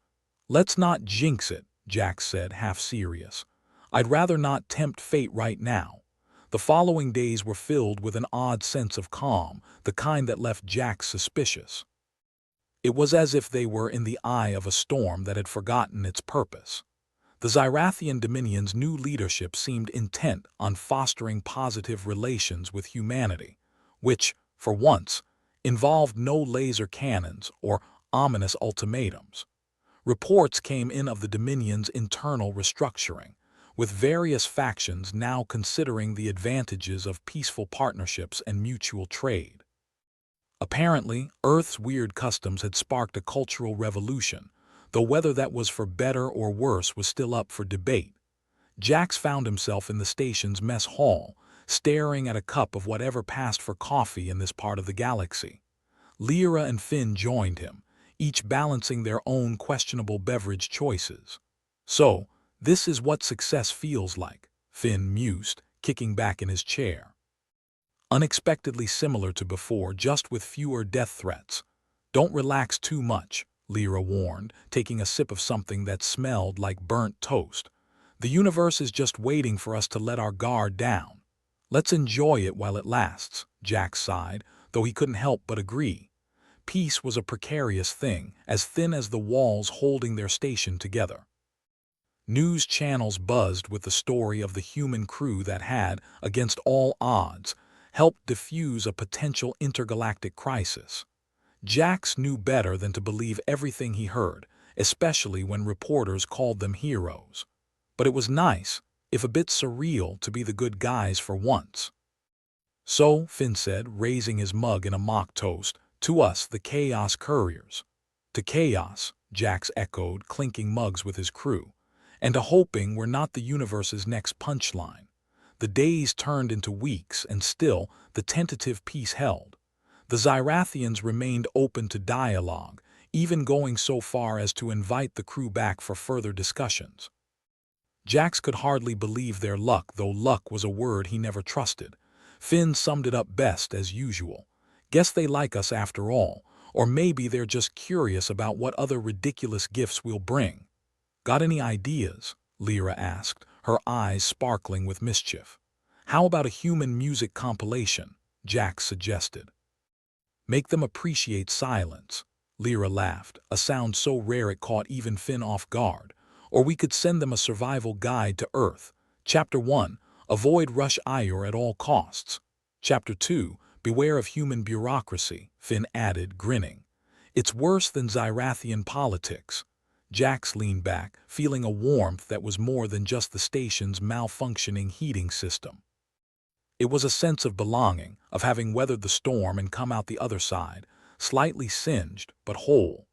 "Let's not jinx it," Jax said, half serious. "I'd rather not tempt fate right now." The following days were filled with an odd sense of calm, the kind that left Jax suspicious. It was as if they were in the eye of a storm that had forgotten its purpose. The Zyrathian Dominion's new leadership seemed intent on fostering positive relations with humanity, which, for once, involved no laser cannons or ominous ultimatums. Reports came in of the Dominion's internal restructuring, with various factions now considering the advantages of peaceful partnerships and mutual trade. Apparently, Earth's weird customs had sparked a cultural revolution, though whether that was for better or worse was still up for debate. Jax found himself in the station's mess hall, staring at a cup of whatever passed for coffee in this part of the galaxy. Lyra and Finn joined him, each balancing their own questionable beverage choices. "So, this is what success feels like," Finn mused, kicking back in his chair. Unexpectedly similar to before, just with fewer death threats. "Don't relax too much," Lyra warned, taking a sip of something that smelled like burnt toast. "The universe is just waiting for us to let our guard down." "Let's enjoy it while it lasts," Jax sighed, though he couldn't help but agree. Peace was a precarious thing, as thin as the walls holding their station together. News channels buzzed with the story of the human crew that had, against all odds, helped defuse a potential intergalactic crisis. Jax knew better than to believe everything he heard, especially when reporters called them heroes. But it was nice, if a bit surreal, to be the good guys for once. "So," Finn said, raising his mug in a mock toast, "to us, the Chaos Couriers." "To chaos," Jax echoed, clinking mugs with his crew. "And to hoping we're not the universe's next punchline." The days turned into weeks, and still, the tentative peace held. The Zyrathians remained open to dialogue, even going so far as to invite the crew back for further discussions. Jax could hardly believe their luck, though luck was a word he never trusted. Finn summed it up best as usual. "Guess they like us after all, or maybe they're just curious about what other ridiculous gifts we'll bring." "Got any ideas?" Lyra asked, her eyes sparkling with mischief. "How about a human music compilation?" Jax suggested. "Make them appreciate silence," Lyra laughed, a sound so rare it caught even Finn off guard. "Or we could send them a survival guide to Earth. Chapter 1, Avoid Rush Ior at all costs. Chapter 2, Beware of human bureaucracy," Finn added, grinning. "It's worse than Zyrathian politics." Jax leaned back, feeling a warmth that was more than just the station's malfunctioning heating system. It was a sense of belonging, of having weathered the storm and come out the other side, slightly singed, but whole.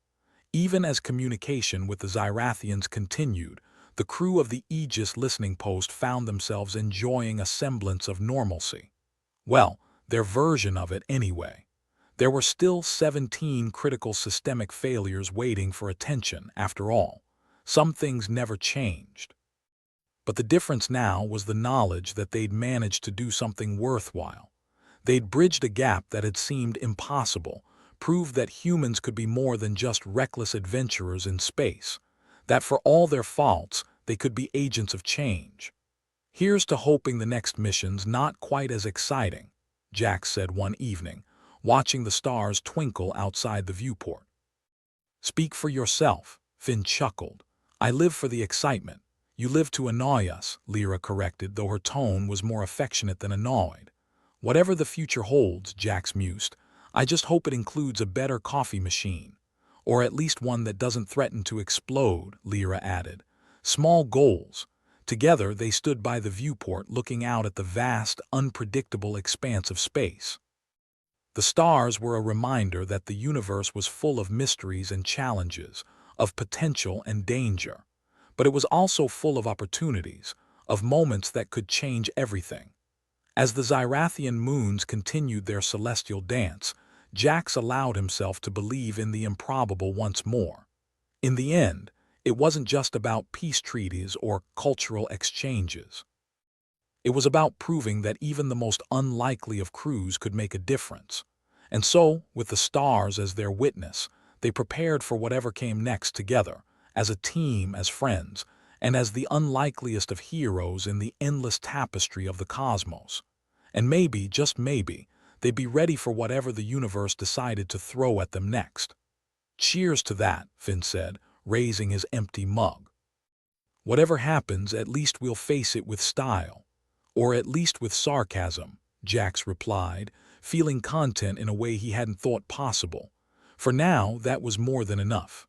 Even as communication with the Zyrathians continued, the crew of the Aegis listening post found themselves enjoying a semblance of normalcy. Well, their version of it anyway. There were still 17 critical systemic failures waiting for attention, after all. Some things never changed. But the difference now was the knowledge that they'd managed to do something worthwhile. They'd bridged a gap that had seemed impossible, proved that humans could be more than just reckless adventurers in space, that for all their faults, they could be agents of change. "Here's to hoping the next mission's not quite as exciting," Jack said one evening, watching the stars twinkle outside the viewport. "Speak for yourself," Finn chuckled. "I live for the excitement. You live to annoy us," Lyra corrected, though her tone was more affectionate than annoyed. "Whatever the future holds," Jax mused, "I just hope it includes a better coffee machine. Or at least one that doesn't threaten to explode," Lyra added. Small goals. Together they stood by the viewport looking out at the vast, unpredictable expanse of space. The stars were a reminder that the universe was full of mysteries and challenges, of potential and danger. But it was also full of opportunities, of moments that could change everything. As the Zyrathian moons continued their celestial dance, Jax allowed himself to believe in the improbable once more. In the end, it wasn't just about peace treaties or cultural exchanges. It was about proving that even the most unlikely of crews could make a difference. And so, with the stars as their witness, they prepared for whatever came next together, as a team, as friends, and as the unlikeliest of heroes in the endless tapestry of the cosmos. And maybe, just maybe, they'd be ready for whatever the universe decided to throw at them next. "Cheers to that," Finn said, raising his empty mug. "Whatever happens, at least we'll face it with style. Or at least with sarcasm," Jax replied, feeling content in a way he hadn't thought possible. For now, that was more than enough.